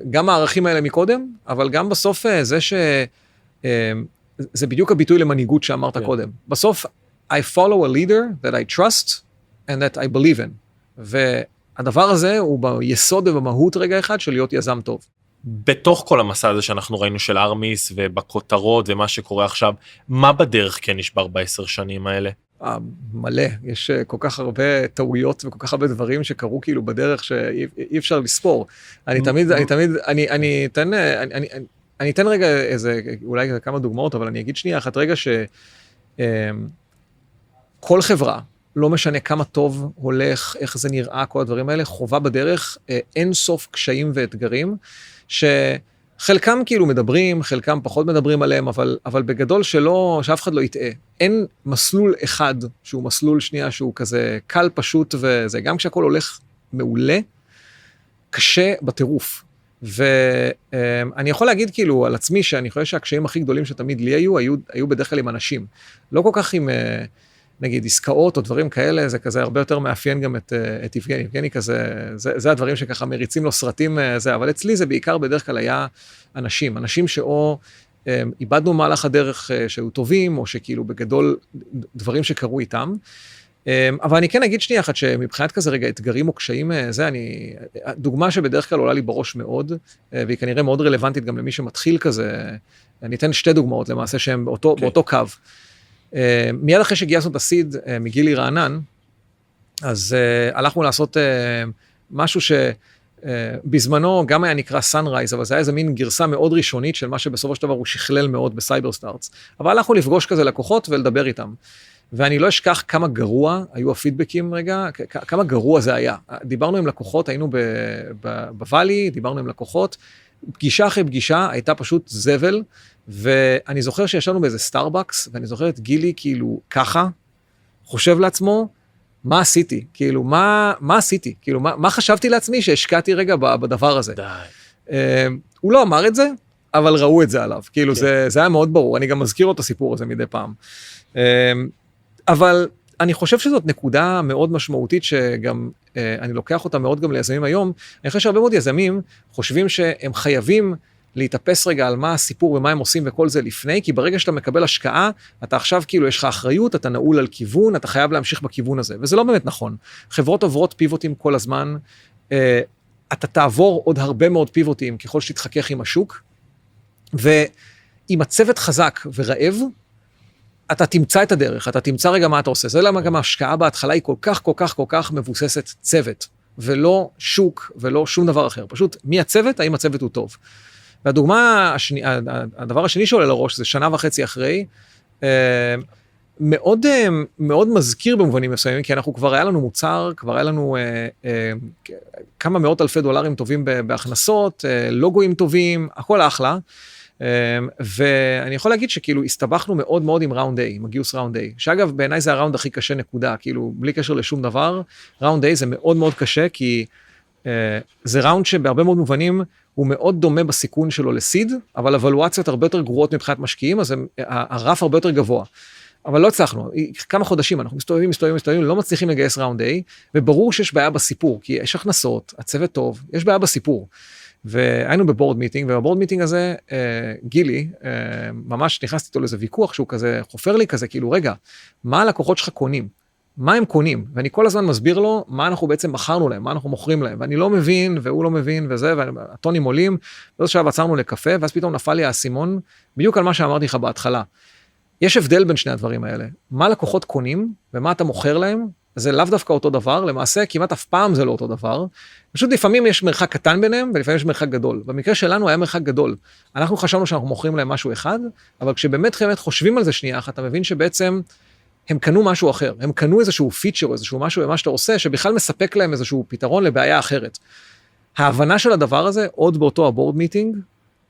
גם הערכים האלה מקודם, אבל גם בסוף זה זה בדיוק הביטוי למנהיגות שאמרת קודם. בסוף, I follow a leader that I trust and that I believe in. והדבר הזה הוא ביסוד ובמהות רגע אחד של להיות יזם טוב. בתוך כל המסע הזה שאנחנו ראינו של ארמיס ובכותרות ומה שקורה עכשיו, מה בדרך כן נשבר ב10 שנים האלה? מלא, יש כל כך הרבה טעויות וכל כך הרבה דברים שקרו כאילו בדרך שאי אפשר לספור. אני אתן רגע איזה, אולי כמה דוגמאות, אבל אני אגיד שנייה אחת רגע שכל חברה, לא משנה כמה טוב הולך, איך זה נראה, כל הדברים האלה, חובה בדרך, אין סוף קשיים ואתגרים, שחלקם כאילו מדברים, חלקם פחות מדברים עליהם, אבל בגדול שאף אחד לא יטעה. אין מסלול אחד, שהוא מסלול שנייה, שהוא כזה קל, פשוט, וזה גם כשהכל הולך מעולה, קשה בטירוף. ואני יכול להגיד כאילו על עצמי, שאני חושב שהקשיים הכי גדולים שתמיד לי היו בדרך כלל עם אנשים. לא כל כך עם, נגיד, עסקאות או דברים כאלה, זה כזה הרבה יותר מאפיין גם את יבגני. יבגני כזה, זה הדברים שככה מריצים לו סרטים, אבל אצלי זה בעיקר בדרך כלל היה אנשים שאו איבדנו מהלך הדרך שהיו טובים, או שכאילו בגדול דברים שקרו איתם. אבל אני כן אגיד שנייה אחת שמבחינת כזה רגע אתגרים או קשיים, דוגמה שבדרך כלל עולה לי בראש מאוד, והיא כנראה מאוד רלוונטית גם למי שמתחיל כזה, אני אתן 2 דוגמאות למעשה שהן באותו קו. מיד אחרי שגייסנו את הסיד מגילי רענן, אז הלכנו לעשות משהו שבזמנו גם היה נקרא Sunrise, אבל זה היה איזה מין גרסה מאוד ראשונית של מה שבסופו של דבר הוא שכלל מאוד בסייבר סטארטס. אבל הלכנו לפגוש כזה לקוחות ולדבר איתם. ואני לא אשכח כמה גרוע היו הפידבקים רגע, כמה גרוע זה היה. דיברנו עם לקוחות, היינו בוואלי, דיברנו עם לקוחות, פגישה אחרי פגישה הייתה פשוט זבל, ואני זוכר שישבנו באיזה סטארבקס, ואני זוכר את גילי כאילו ככה, חושב לעצמו, מה עשיתי? כאילו, מה עשיתי? כאילו, מה חשבתי לעצמי שהשקעתי רגע בדבר הזה? די. הוא לא אמר את זה, אבל ראו את זה עליו. כאילו, זה היה מאוד ברור. אני גם מזכיר את הסיפור הזה מדי פעם. אבל אני חושב שזאת נקודה מאוד משמעותית שגם, אני לוקח אותה מאוד גם ליזמים היום. אני חושב שהרבה מאוד יזמים חושבים שהם חייבים להתאפס רגע על מה הסיפור ומה הם עושים וכל זה לפני, כי ברגע שאתה מקבל השקעה, אתה עכשיו כאילו יש לך אחריות, אתה נעול על כיוון, אתה חייב להמשיך בכיוון הזה, וזה לא באמת נכון. חברות עוברות פיבוטים כל הזמן, אתה תעבור עוד הרבה מאוד פיבוטים ככל שתתחכך עם השוק, ועם הצוות חזק ורעב, אתה תמצא את הדרך, אתה תמצא רגע מה אתה עושה. זה למה גם ההשקעה בהתחלה היא כל כך מבוססת צוות, ולא שוק, ולא שום דבר אחר. פשוט מי הצוות, האם הצוות הוא טוב. והדוגמה השנייה, הדבר השני שעולה לראש, זה 1.5 אחרי, מאוד מזכיר במובנים מסוימים, כי אנחנו כבר היה לנו מוצר, כבר היה לנו כמה מאות אלפי דולרים טובים בהכנסות, לוגוים טובים, הכל אחלה, ואני יכול להגיד שכאילו הסתבכנו מאוד מאוד עם ראונד A, עם הגיוס ראונד A, שאגב בעיניי זה הראונד הכי קשה נקודה, כאילו בלי קשר לשום דבר, ראונד A זה מאוד מאוד קשה, כי זה ראונד שבהרבה מאוד מובנים הוא מאוד דומה בסיכון שלו לסיד, אבל הוולואציות הרבה יותר גרועות מבחינת משקיעים, אז הרף הרבה יותר גבוה. אבל לא הצלחנו, כמה חודשים אנחנו מסתובבים, לא מצליחים לגייס ראונד A, וברור שיש בעיה בסיפור, כי יש הכנסות, הצוות טוב, יש בעיה בסיפור. והיינו בבורד מיטינג, ובבורד מיטינג הזה, גילי, ממש נכנסתי איתו לאיזה ויכוח, שהוא כזה חופר לי כזה, כאילו רגע, מה הלקוחות שלך קונים? מה הם קונים? ואני כל הזמן מסביר לו, מה אנחנו בעצם מכרנו להם, מה אנחנו מוכרים להם, ואני לא מבין, והוא לא מבין, וזה, והטונים עולים, ואז עכשיו עצרנו לקפה, ואז פתאום נפל לי האסימון, בדיוק על מה שאמרתי לך בהתחלה. יש הבדל בין שני הדברים האלה. מה לקוחות קונים, ומה אתה מוכר להם, זה לאו דווקא אותו דבר, למעשה כמעט אף פעם זה לא אותו דבר, פשוט לפעמים יש מרחק קטן ביניהם, ולפעמים יש מרחק גדול. במקרה שלנו היה מרחק גדול. אנחנו חשבנו שאנחנו מוכרים להם משהו אחד, אבל כשבאמת חושבים על זה שנייה, אתה מבין שבעצם הם קנו משהו אחר, הם קנו איזשהו פיצ'ר, איזשהו משהו במה שאתה עושה, שבכלל מספק להם איזשהו פתרון לבעיה אחרת. ההבנה של הדבר הזה, עוד באותו הבורד מיטינג,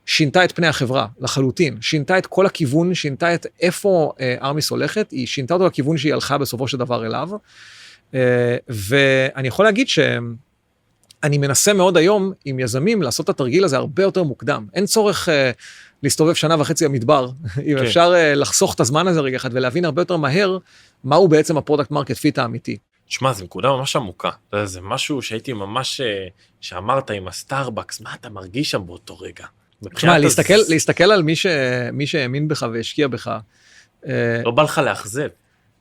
שינתה את פני החברה, לחלוטין, שינתה את כל הכיוון, שינתה את איפה ארמיס הולכת, היא שינתה אותו לכיוון שהיא הלכה בסופו של דבר אליו, ואני יכול להגיד שאני מנסה מאוד היום עם יזמים לעשות את התרגיל הזה הרבה יותר מוקדם, אין צורך להסתובב 1.5 במדבר, אם אפשר לחסוך את הזמן הזה רגע אחד, ולהבין הרבה יותר מהר, מהו בעצם הפרודקט מרקט פיט האמיתי. תשמע, זו נקודה ממש עמוקה, זה משהו שהייתי ממש, שאמרת עם הסטארבקס, מה אתה מרגיש שם באותו רגע? תשמע, להסתכל על מי שהאמין בך והשקיע בך. לא בא לך לאכזב.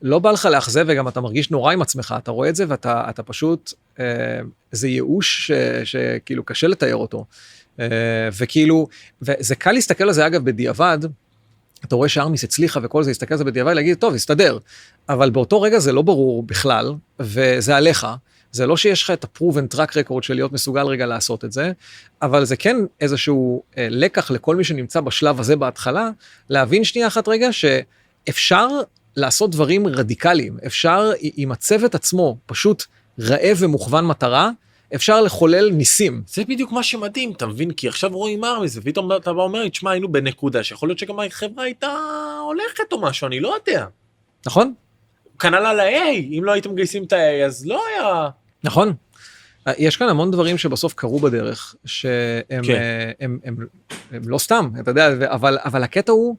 לא בא לך לאכזב, וגם אתה מרגיש נורא עם עצמך, אתה רואה את זה, ואתה פשוט, זה ייאוש שכאילו קשה לתאר אותו. וכאילו, וזה קל להסתכל על זה אגב בדיעבד, אתה רואה שארמיס הצליחה וכל זה, להסתכל על זה בדיעבד, להגיד, טוב, הסתדר. אבל באותו רגע זה לא ברור בכלל, וזה עליך. זה לא שיש לך את ה-proven track record של להיות מסוגל רגע לעשות את זה, אבל זה כן איזשהו לקח לכל מי שנמצא בשלב הזה בהתחלה, להבין שנייה אחת רגע שאפשר לעשות דברים רדיקליים, אפשר עם הצוות עצמו פשוט רעב ומוכוון מטרה, אפשר לחולל ניסים. זה בדיוק מה שמדהים, אתה מבין? כי עכשיו רואים ארמיס, ופתאום אתה אומר לי, תשמע, היינו בנקודה, שיכול להיות שגם החברה הייתה הולכת או משהו, אני לא יודע. נכון? כנ"ל על ה-A, אם לא הייתם מגייסים את ה-A, אז לא היה... נכון. יש כאן המון דברים שבסוף קרו בדרך, שהם הם לא סתם, אתה יודע, אבל הקטע הוא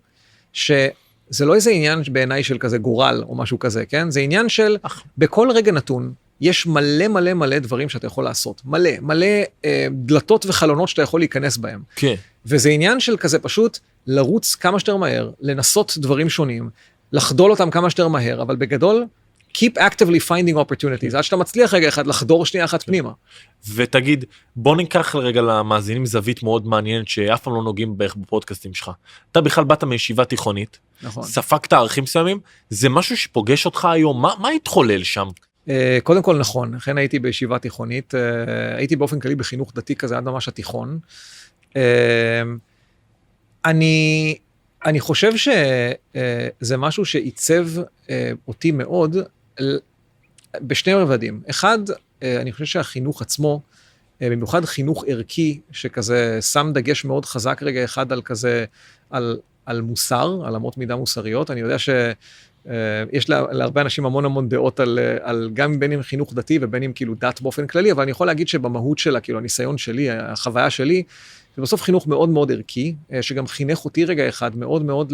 שזה לא איזה עניין בעיניי של כזה גורל או משהו כזה, כן? זה עניין של בכל רגע נתון, יש מלא מלא מלא דברים שאתה יכול לעשות, מלא דלתות וחלונות שאתה יכול להיכנס בהם. כן. וזה עניין של כזה פשוט לרוץ כמה שיותר מהר, לנסות דברים שונים, לחדול אותם כמה שיותר מהר, אבל בגדול, keep actively finding opportunities, עד שאתה מצליח רגע אחד לחדור שנייה אחת פנימה. ותגיד, בוא ניקח לרגע למאזינים זווית מאוד מעניינת, שאף פעם לא נוגעים בערך בפודקאסטים שלך. אתה בכלל באת מישיבה תיכונית, נכון. ספקת ערכים מסוימים, זה משהו שפוגש אותך היום, מה התחולל שם? קודם כל נכון, לכן הייתי בישיבה תיכונית, הייתי באופן כללי בחינוך דתי כזה עד ממש התיכון. אני חושב שזה משהו שעיצב אותי מאוד בשני רבדים. אחד, אני חושב שהחינוך עצמו, במיוחד חינוך ערכי, שכזה שם דגש מאוד חזק רגע אחד על כזה, על מוסר, על אמות מידה מוסריות. אני יודע יש להרבה אנשים המון דעות על גם בין אם חינוך דתי ובין אם כאילו דת באופן כללי, אבל אני יכול להגיד שבמהות שלה, כאילו הניסיון שלי, החוויה שלי, זה בסוף חינוך מאוד מאוד ערכי, שגם חינך אותי רגע אחד מאוד מאוד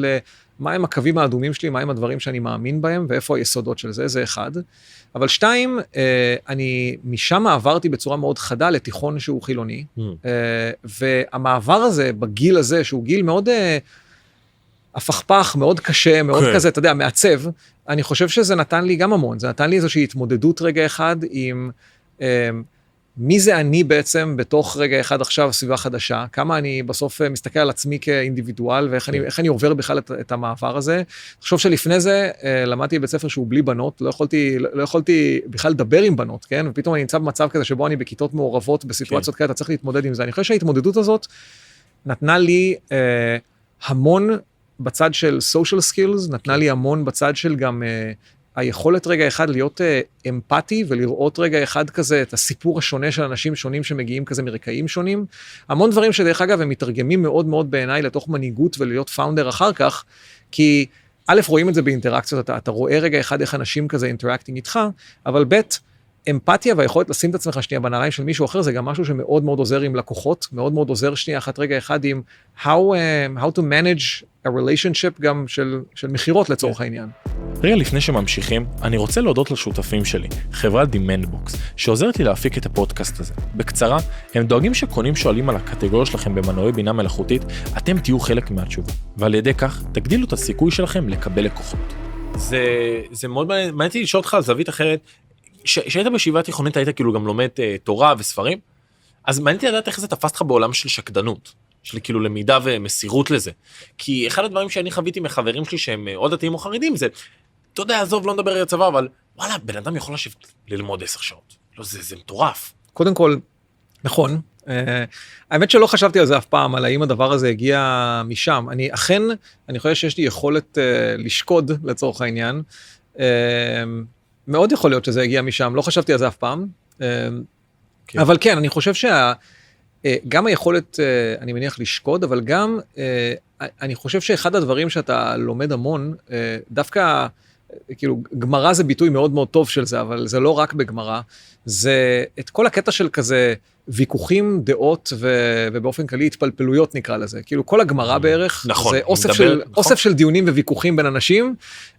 למה הם הקווים האדומים שלי, מה הם הדברים שאני מאמין בהם, ואיפה היסודות של זה, זה אחד. אבל שתיים, אני משם עברתי בצורה מאוד חדה לתיכון שהוא חילוני, והמעבר הזה, בגיל הזה, שהוא גיל מאוד הפכפך, מאוד קשה, מאוד כזה, אתה יודע, מעצב, אני חושב שזה נתן לי גם המון, זה נתן לי איזושהי התמודדות רגע אחד עם מי זה אני בעצם בתוך רגע אחד עכשיו סביבה חדשה, כמה אני בסוף מסתכל על עצמי כאינדיבידואל, ואיך אני עובר בכלל את המעבר הזה. אני חושב שלפני זה למדתי בבית ספר שהוא בלי בנות, לא יכולתי בכלל לדבר עם בנות, כן? ופתאום אני נמצא במצב כזה שבו אני בכיתות מעורבות, בסיטואציות כאלה, אתה צריך להתמודד עם זה. אני חושב שההתמודדות הזאת נתנה לי המון בצד של social skills, נתנה לי המון בצד של גם היכולת רגע אחד להיות אמפתי, ולראות רגע אחד כזה את הסיפור השונה של אנשים שונים שמגיעים כזה מרקעים שונים. המון דברים שדרך אגב הם מתרגמים מאוד מאוד בעיניי לתוך מנהיגות ולהיות פאונדר אחר כך, כי א' רואים את זה באינטראקציות, אתה רואה רגע אחד איך אנשים כזה אינטראקטינג איתך, אבל ב' אמפתיה והיכולת לשים את עצמך שנייה בנעליים של מישהו אחר, זה גם משהו שמאוד מאוד עוזר עם לקוחות, מאוד מאוד עוזר שנייה אחת רגע אחד עם how to manage a relationship גם של מחירות לצורך העניין. רגע לפני שממשיכים, אני רוצה להודות לשותפים שלי, חברת Demandbox, שעוזרת לי להפיק את הפודקאסט הזה. בקצרה, הם דואגים שקונים שואלים על הקטגוריה שלכם במנועי בינה מלאכותית, אתם תהיו חלק מהתשובה, ועל ידי כך תגדילו את הסיכוי שלכם לקבל לקוחות. זה מאוד מעניין לשאול אותך על זווית אחרת, שהיית בישיבה תיכונית, היית כאילו גם לומד תורה וספרים, אז מעניין לדעת איך זה תפס לך בעולם של שקדנות, של כאילו למידה ומסירות לזה. כי אחד הדברים שאני חוויתי מחברים שלי שהם או דתיים או חרדים, זה, אתה יודע, עזוב, לא נדבר על הצבא, אבל וואלה, בן אדם יכול לשבת ללמוד 10 שעות. לא, זה מטורף. קודם כל, נכון. האמת שלא חשבתי על זה אף פעם, על האם הדבר הזה הגיע משם. אני חושב שיש לי יכולת לשקוד לצורך העניין. מאוד יכול להיות שזה הגיע משם, לא חשבתי על זה אף פעם. אבל כן, אני חושב גם היכולת, אני מניח לשקוד, אבל גם, אני חושב שאחד הדברים שאתה לומד המון, דווקא, כאילו, גמרא זה ביטוי מאוד מאוד טוב של זה, אבל זה לא רק בגמרא, זה את כל הקטע של כזה ויכוחים, דעות, ובאופן כללי התפלפלויות נקרא לזה. כאילו, כל הגמרא בערך, נכון, זה אוסף של דיונים וויכוחים בין אנשים,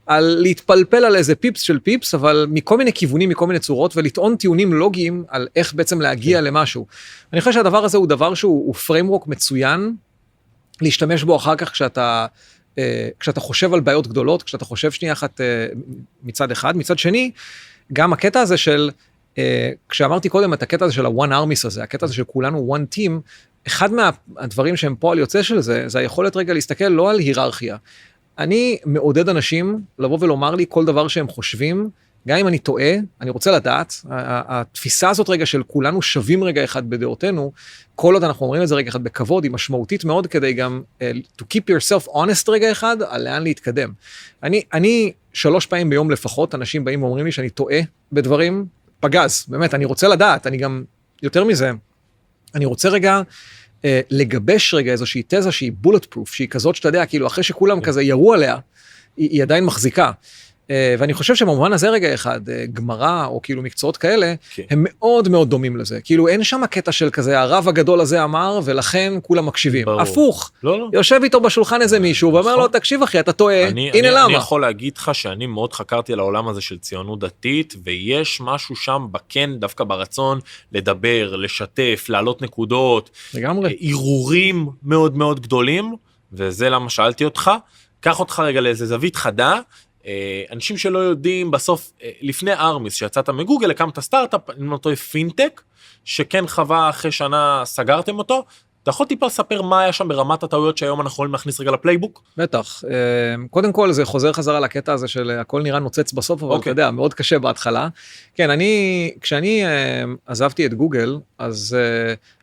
על להתפלפל על איזה פיפס של פיפס, אבל מכל מיני כיוונים, מכל מיני צורות, ולטעון טיעונים לוגיים על איך בעצם להגיע למשהו. אני חושב שהדבר הזה הוא דבר שהוא framework מצוין, להשתמש בו אחר כך כשאתה חושב על בעיות גדולות, כשאתה חושב שנייה אחת מצד אחד, מצד שני, גם הקטע הזה של, כשאמרתי קודם את הקטע הזה של ה-one armies הזה, הקטע הזה של כולנו one team, אחד מהדברים שהם פועל יוצא של זה, זה היכולת רגע להסתכל לא על היררכיה. אני מעודד אנשים לבוא ולומר לי כל דבר שהם חושבים, גם אם אני טועה, אני רוצה לדעת, התפיסה הזאת רגע של כולנו שווים רגע אחד בדעותינו, כל עוד אנחנו אומרים את זה רגע אחד בכבוד, היא משמעותית מאוד כדי גם to keep yourself honest רגע אחד, על לאן להתקדם. אני 3 פעמים ביום לפחות, אנשים באים ואומרים לי שאני טועה בדברים, פגז, באמת, אני רוצה לדעת, אני גם, יותר מזה, אני רוצה רגע לגבש רגע איזושהי תזה שהיא bullet proof, שהיא כזאת שאתה יודע, כאילו אחרי שכולם כזה ירו עליה, היא עדיין מחזיקה. ואני חושב שבמובן הזה רגע אחד, גמרא או כאילו מקצועות כאלה, הם מאוד מאוד דומים לזה. כאילו אין שם הקטע של כזה, הרב הגדול הזה אמר, ולכן כולם מקשיבים. הפוך. יושב איתו בשולחן איזה מישהו, ואומר לו, תקשיב אחי, אתה טועה, הנה למה. אני יכול להגיד לך שאני מאוד חקרתי על העולם הזה של ציונות דתית, ויש משהו שם בכן, דווקא ברצון, לדבר, לשתף, להעלות נקודות, עירורים מאוד מאוד גדולים, וזה למה שאלתי אותך. קח אותך רגע לאיזה זווית חדה, אנשים שלא יודעים, בסוף, לפני ארמיס, שיצאת מגוגל, הקמת סטארט-אפ, אותו פינטק, שכן חווה אחרי שנה סגרתם אותו, אתה יכול טיפה לספר מה היה שם ברמת הטעויות שהיום אנחנו יכולים להכניס רגע לפלייבוק? בטח. קודם כל זה חוזר חזרה לקטע הזה של הכל נראה נוצץ בסוף, אבל אתה יודע, מאוד קשה בהתחלה. כן, כשאני עזבתי את גוגל, אז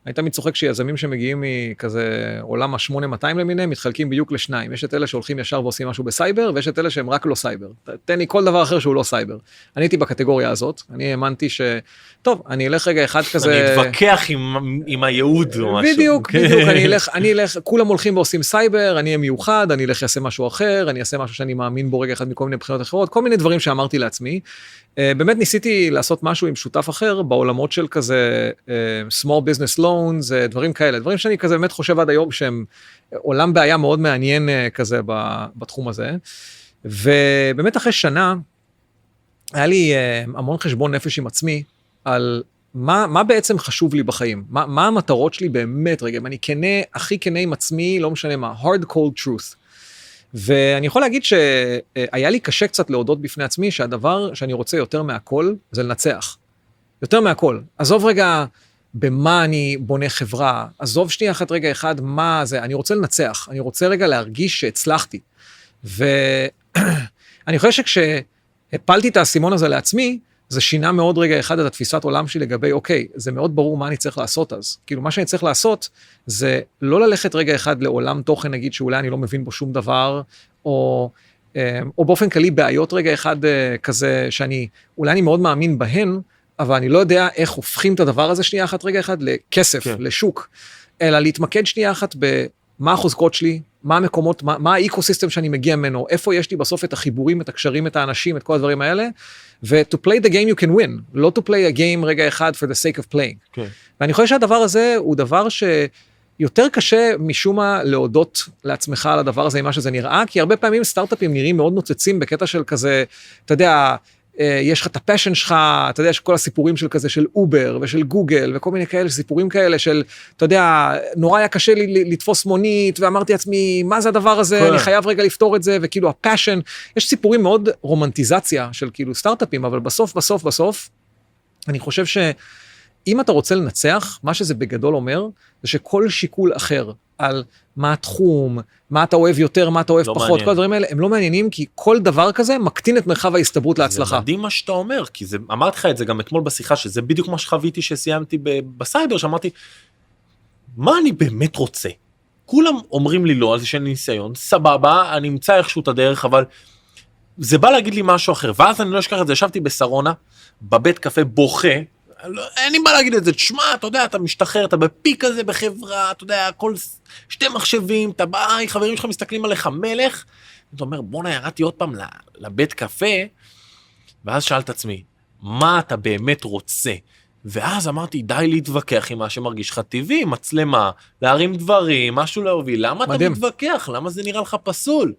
אני תמיד צוחק שיזמים שמגיעים מכזה עולם ה-8200 למיניהם, מתחלקים בדיוק לשניים. יש את אלה שהולכים ישר ועושים משהו בסייבר, ויש את אלה שהם רק לא סייבר. תן לי כל דבר אחר שהוא לא סייבר. אני הייתי בקטגוריה הזאת, אני האמנתי טוב, אני אלך רגע אחד כזה... אני אתווכח עם הייעוד או משהו. בדיוק, אני אלך, כולם הולכים ועושים סייבר, אני אהיה מיוחד, אני אלך יעשה משהו אחר, אני אעשה משהו שאני מאמין בו רגע אחד מכל מיני בחינות אחרות, כל מיני דברים שאמרתי לעצמי. באמת ניסיתי לעשות משהו עם שותף אחר, בעולמות של כזה small business loans, דברים כאלה, דברים שאני כזה באמת חושב עד היום שהם עולם בעיה מאוד מעניין כזה בתחום הזה. ובאמת אחרי שנה, היה לי המון חשבון נפש עם עצמי, על מה בעצם חשוב לי בחיים, מה המטרות שלי באמת רגע, אם אני הכי כנה עם עצמי, לא משנה מה, hard cold truth. ואני יכול להגיד שהיה לי קשה קצת להודות בפני עצמי, שהדבר שאני רוצה יותר מהכל, זה לנצח. יותר מהכל. עזוב רגע במה אני בונה חברה, עזוב שנייה אחת רגע אחד, מה זה, אני רוצה לנצח, אני רוצה רגע להרגיש שהצלחתי. ואני חושב שכשהפלתי את האסימון הזה לעצמי, זה שינה מאוד רגע אחד את התפיסת עולם שלי לגבי, אוקיי, זה מאוד ברור מה אני צריך לעשות אז. כאילו, מה שאני צריך לעשות, זה לא ללכת רגע אחד לעולם תוכן, נגיד, שאולי אני לא מבין בו שום דבר, או באופן כללי בעיות רגע אחד כזה, אולי אני מאוד מאמין בהן, אבל אני לא יודע איך הופכים את הדבר הזה שנייה אחת רגע אחד לכסף, לשוק, אלא להתמקד שנייה אחת במה החוזקות שלי, מה המקומות, מה האקוסיסטם שאני מגיע ממנו, איפה יש לי בסוף את החיבורים, את הקשרים, את האנשים, את כל הדברים האלה, ו-to play the game you can win, לא to play a game רגע אחד for the sake of playing. ואני חושב שהדבר הזה הוא דבר שיותר קשה משום מה להודות לעצמך על הדבר הזה, מה שזה נראה, כי הרבה פעמים סטארט-אפים נראים מאוד נוצצים בקטע של כזה, אתה יודע, יש לך את הפשן שלך, אתה יודע, יש כל הסיפורים של כזה, של אובר ושל גוגל, וכל מיני כאלה, סיפורים כאלה של, אתה יודע, נורא היה קשה לי לתפוס מונית, ואמרתי לעצמי, מה זה הדבר הזה, אני חייב רגע לפתור את זה, וכאילו הפשן, יש סיפורים מאוד רומנטיזציה של כאילו סטארט-אפים, אבל בסוף, אני חושב שאם אתה רוצה לנצח, מה שזה בגדול אומר, זה שכל שיקול אחר, על מה התחום, מה אתה אוהב יותר, מה אתה אוהב פחות, כל הדברים האלה, הם לא מעניינים, כי כל דבר כזה מקטין את מרחב ההסתברות להצלחה. זה מדהים מה שאתה אומר, כי אמרתי לך את זה גם אתמול בשיחה, שזה בדיוק מה שחוויתי שסיימתי בסייבר, שאמרתי, מה אני באמת רוצה? כולם אומרים לי לא, על זה שאין ניסיון, סבבה, אני אמצא איכשהו את הדרך, אבל זה בא להגיד לי משהו אחר, ואז אני לא אשכח את זה, ישבתי בסרונה, בבית קפה בוכה, אין לי מה להגיד את זה, תשמע, אתה יודע, אתה משתחרר, אתה בפיק הזה בחברה, אתה יודע, כל 2 מחשבים, אתה בא, חברים שלך מסתכלים עליך מלך, אתה אומר, בוא ירדתי עוד פעם לבית קפה, ואז שאלת עצמי, מה אתה באמת רוצה? ואז אמרתי, די להתווכח עם מה שמרגיש לך טבעי, מצלמה, להרים דברים, משהו להוביל, למה אתה מתווכח? למה זה נראה לך פסול?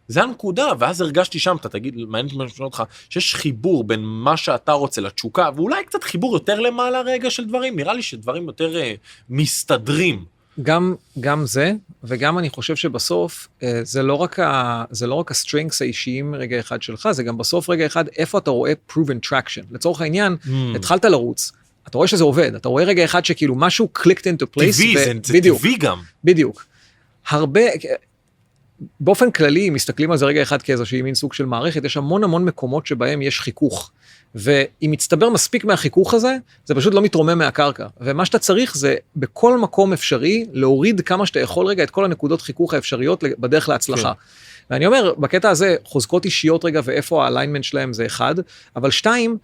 זה הנקודה, ואז הרגשתי שם, אתה תגיד, מעניין אותך, שיש חיבור בין מה שאתה רוצה לתשוקה, ואולי קצת חיבור יותר למעלה רגע של דברים, נראה לי שדברים יותר מסתדרים. גם זה, וגם אני חושב שבסוף, זה לא רק הסטרינגס האישיים רגע אחד שלך, זה גם בסוף רגע אחד, איפה אתה רואה proven traction. לצורך העניין, התחלת לרוץ, אתה רואה שזה עובד, אתה רואה רגע אחד שכאילו משהו clicked into place. טבעי, זה טבעי גם. בדיוק. הרבה, באופן כללי, מסתכלים על זה רגע אחד כאיזושהי מין סוג של מערכת, יש המון מקומות שבהם יש חיכוך. ואם מצטבר מספיק מהחיכוך הזה, זה פשוט לא מתרומם מהקרקע. ומה שאתה צריך זה בכל מקום אפשרי, להוריד כמה שאתה יכול רגע את כל הנקודות חיכוך האפשריות בדרך להצלחה. כן. ואני אומר, בקטע הזה, חוזקות אישיות רגע ואיפה האליינמנט שלהם זה אחד, אבל 2,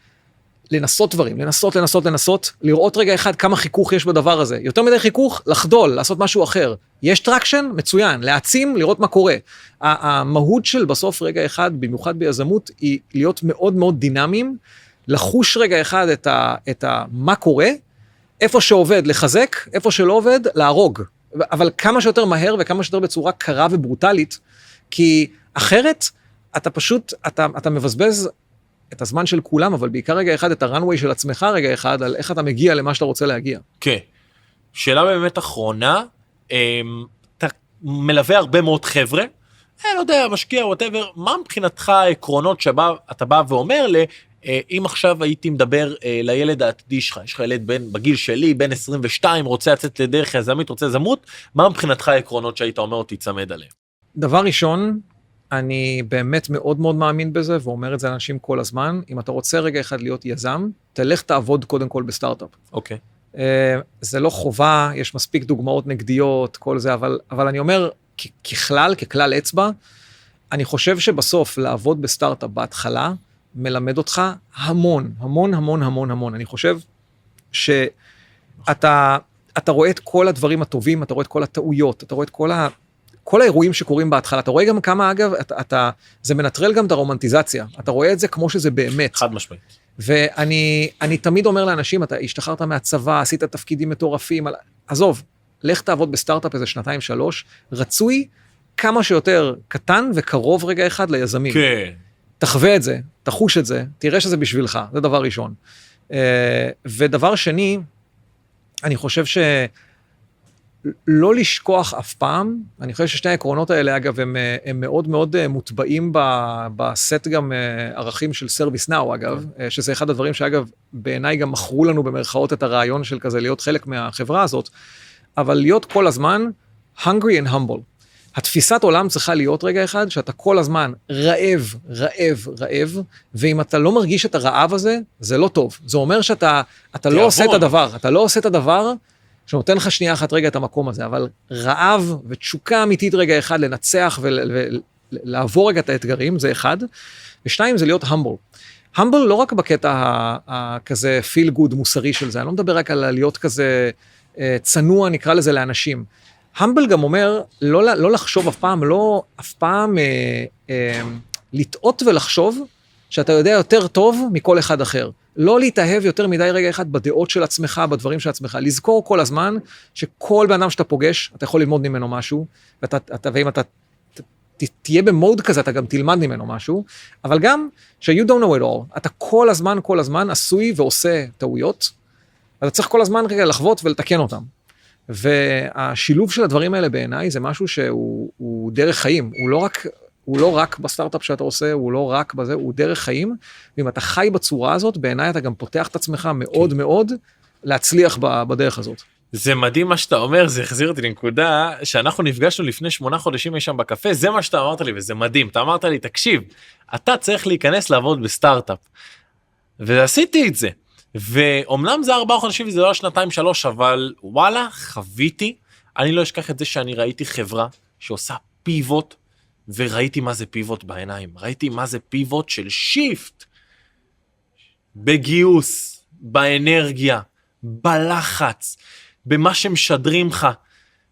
לנסות דברים, לנסות, לראות רגע אחד כמה חיכוך יש בדבר הזה. יותר מדי חיכוך, לחדול, לעשות משהו אחר. יש טרקשן? מצוין. להעצים, לראות מה קורה. המהות של בסוף רגע אחד, במיוחד ביזמות, היא להיות מאוד מאוד דינמיים, לחוש רגע אחד את מה קורה, איפה שעובד לחזק, איפה שלא עובד, להרוג. אבל כמה שיותר מהר וכמה שיותר בצורה קרה וברוטלית, כי אחרת אתה פשוט, אתה מבזבז את הזמן של כולם, אבל בעיקר רגע אחד, את הרנווי של עצמך רגע אחד, על איך אתה מגיע למה שאתה רוצה להגיע. כן. שאלה באמת אחרונה, אתה מלווה הרבה מאוד חבר'ה, לא יודע, משקיע, whatever, מה מבחינתך העקרונות שבה אתה בא ואומר אם עכשיו הייתי מדבר לילד העתידי שלך, יש לך ילד בגיל שלי, בן 22, רוצה לצאת לדרך יזמית, רוצה יזמות, מה מבחינתך העקרונות שהיית אומר אותי צמד עליהם? דבר ראשון, אני באמת מאוד מאוד מאמין בזה, ואומר את זה לאנשים כל הזמן, אם אתה רוצה רגע אחד להיות יזם, תלך תעבוד קודם כל בסטארט-אפ. אוקיי. זה לא חובה, יש מספיק דוגמאות נגדיות, כל זה, אבל אני אומר, ככלל אצבע, אני חושב שבסוף לעבוד בסטארט-אפ בהתחלה, מלמד אותך המון. אני חושב שאתה רואה את כל הדברים הטובים, אתה רואה את כל הטעויות, אתה רואה את כל האירועים שקורים בהתחלה, אתה רואה גם כמה, אגב, זה מנטרל גם את הרומנטיזציה, אתה רואה את זה כמו שזה באמת. חד משמעית. ואני תמיד אומר לאנשים, אתה השתחררת מהצבא, עשית תפקידים מטורפים, עזוב, לך תעבוד בסטארט-אפ איזה 2-3, רצוי כמה שיותר קטן וקרוב רגע אחד ליזמים. כן. תחווה את זה, תחוש את זה, תראה שזה בשבילך, זה דבר ראשון. ודבר שני, אני חושב לא לשכוח אף פעם, אני חושב ששני העקרונות האלה, אגב, הם מאוד מאוד מוטבעים בסט גם ערכים של ServiceNow, אגב, שזה אחד הדברים שאגב, בעיניי גם מכרו לנו במרכאות את הרעיון של כזה, להיות חלק מהחברה הזאת, אבל להיות כל הזמן hungry and humble. התפיסת עולם צריכה להיות רגע אחד, שאתה כל הזמן רעב, ואם אתה לא מרגיש את הרעב הזה, זה לא טוב. זה אומר שאתה לא עושה את הדבר, שנותן לך שנייה אחת רגע את המקום הזה, אבל רעב ותשוקה אמיתית רגע אחד, לנצח ולעבור רגע את האתגרים, זה אחד. ושניים, זה להיות humble. humble לא רק בקטע כזה feel good מוסרי של זה, אני לא מדבר רק על להיות כזה צנוע, נקרא לזה לאנשים. humble גם אומר, לא לחשוב אף פעם לטעות ולחשוב, שאתה יודע יותר טוב מכל אחד אחר. לא להתאהב יותר מדי רגע אחד בדעות של עצמך, בדברים של עצמך. לזכור כל הזמן שכל בן אדם שאתה פוגש, אתה יכול ללמוד ממנו משהו, ואם אתה תהיה במוד כזה, אתה גם תלמד ממנו משהו, אבל גם ש-you don't know it all, אתה כל הזמן עשוי ועושה טעויות, אתה צריך כל הזמן רגע לחוות ולתקן אותם. והשילוב של הדברים האלה בעיניי זה משהו שהוא דרך חיים, הוא לא רק בסטארט-אפ שאתה עושה, הוא לא רק בזה, הוא דרך חיים, ואם אתה חי בצורה הזאת, בעיניי אתה גם פותח את עצמך מאוד מאוד להצליח בדרך הזאת. זה מדהים מה שאתה אומר, זה החזיר אותי לנקודה, שאנחנו נפגשנו לפני 8 חודשים שם בקפה, זה מה שאתה אמרת לי, וזה מדהים, אתה אמרת לי, תקשיב, אתה צריך להיכנס לעבוד בסטארט-אפ, ועשיתי את זה, ואומנם זה 4 חודשים וזה לא 2-3, אבל וואלה, חוויתי, אני לא אשכח את זה שאני ראיתי חברה שעושה פיבוט, וראיתי מה זה פיבוט בעיניים, ראיתי מה זה פיבוט של שיפט, בגיוס, באנרגיה, בלחץ, במה שמשדרים לך.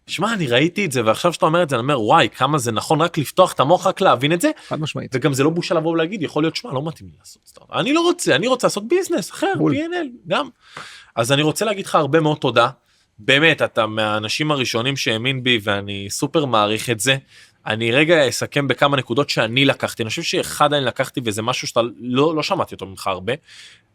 שמע, אני ראיתי את זה, ועכשיו שאתה אומר את זה, אני אומר, וואי, כמה זה נכון רק לפתוח את המוח, רק להבין את זה. חד משמעית. וגם זה לא בושה לבוא ולהגיד, יכול להיות, שמע, לא מתאים לי לעשות סטארט-אפ. אני רוצה לעשות ביזנס אחר, P&L, גם. אז אני רוצה להגיד לך הרבה מאוד תודה. באמת, אתה מהאנשים הראשונים שהאמין בי, ואני סופר מעריך את זה. אני רגע אסכם בכמה נקודות שאני לקחתי. אני חושב שאחד אני לקחתי, וזה משהו שאתה לא שמעתי אותו ממך הרבה.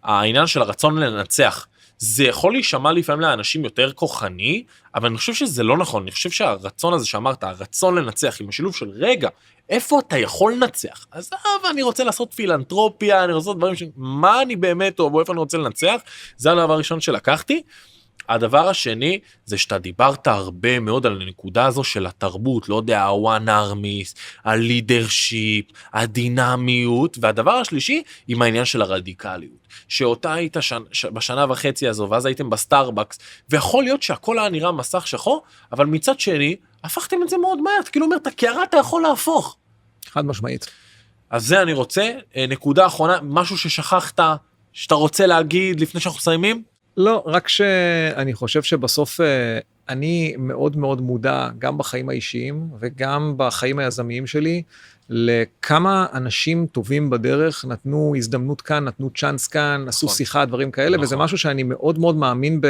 העניין של הרצון לנצח. זה יכול להישמע לפעמים לאנשים יותר כוחני, אבל אני חושב שזה לא נכון, אני חושב שהרצון הזה שאמרת, הרצון לנצח עם השילוב של רגע, איפה אתה יכול לנצח? אז אני רוצה לעשות פילנטרופיה, אני רוצה לעשות דברים מה אני באמת או איפה אני רוצה לנצח, זה הדבר הראשון שלקחתי. הדבר השני זה שאתה דיברת הרבה מאוד על הנקודה הזו של התרבות, לא יודע, ה-one armies, הלידרשיפ, הדינמיות, והדבר השלישי עם העניין של הרדיקליות, שאותה היית בשנה וחצי הזו, ואז הייתם בסטארבקס, ויכול להיות שהכל היה נראה מסך שחור, אבל מצד שני, הפכתם את זה מאוד מהר, כאילו אומר, את הקערה אתה יכול להפוך. חד משמעית. אז זה אני רוצה, נקודה אחרונה, משהו ששכחת, שאתה רוצה להגיד לפני שאנחנו מסיימים? לא, רק שאני חושב שבסוף אני מאוד מאוד מודע, גם בחיים האישיים וגם בחיים היזמיים שלי, לכמה אנשים טובים בדרך נתנו הזדמנות כאן, נתנו צ'אנס כאן, עשו שיחה, דברים כאלה, וזה משהו שאני מאוד מאוד מאמין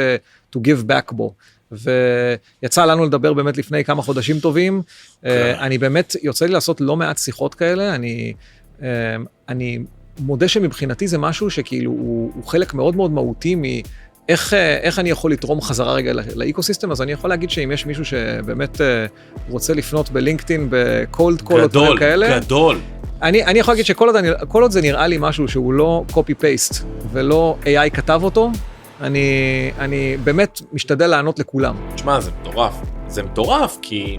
to give back בו. ויצא לנו לדבר באמת לפני כמה חודשים טובים, אני באמת יוצא לי לעשות לא מעט שיחות כאלה, אני מודה שמבחינתי זה משהו שכאילו הוא חלק מאוד מאוד מהותי איך אני יכול לתרום חזרה רגע לאקוסיסטם, אז אני יכול להגיד שאם יש מישהו שבאמת רוצה לפנות בלינקדאין, בקולד קול או דברים כאלה. גדול. אני יכול להגיד שכל עוד זה נראה לי משהו שהוא לא copy-paste ולא AI כתב אותו, אני באמת משתדל לענות לכולם. תשמע, זה מטורף. זה מטורף כי,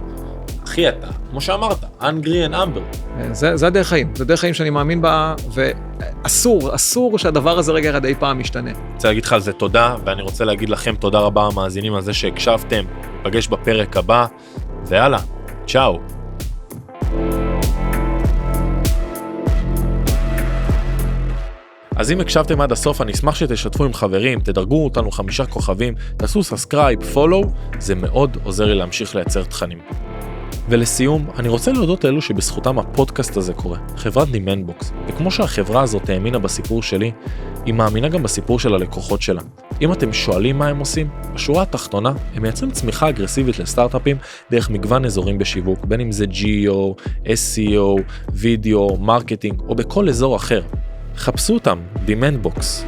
אחי אתה, כמו שאמרת, Angry and Amber. זה הדרך חיים. זה דרך חיים שאני מאמין בה, ואסור שהדבר הזה רגע אחד אי פעם משתנה. אני רוצה להגיד לך על זה תודה, ואני רוצה להגיד לכם תודה רבה המאזינים על זה שהקשבתם. נפגש בפרק הבא, ויאללה, צ'או. אז אם הקשבתם עד הסוף, אני אשמח שתשתפו עם חברים, תדרגו אותנו 5 כוכבים, תעשו סאסקרייב, פולו, זה מאוד עוזר לי להמשיך לייצר תכנים. ולסיום, אני רוצה להודות לאלו שבזכותם הפודקאסט הזה קורה, חברת דימנדבוקס, וכמו שהחברה הזאת האמינה בסיפור שלי, היא מאמינה גם בסיפור של הלקוחות שלה. אם אתם שואלים מה הם עושים, בשורה התחתונה, הם מייצרים צמיחה אגרסיבית לסטארט-אפים דרך מגוון אזורים בשיווק, בין אם זה GEO, SEO, וידאו, מרקטינג, או בכל אזור אחר. חפשו אותם, דימנדבוקס.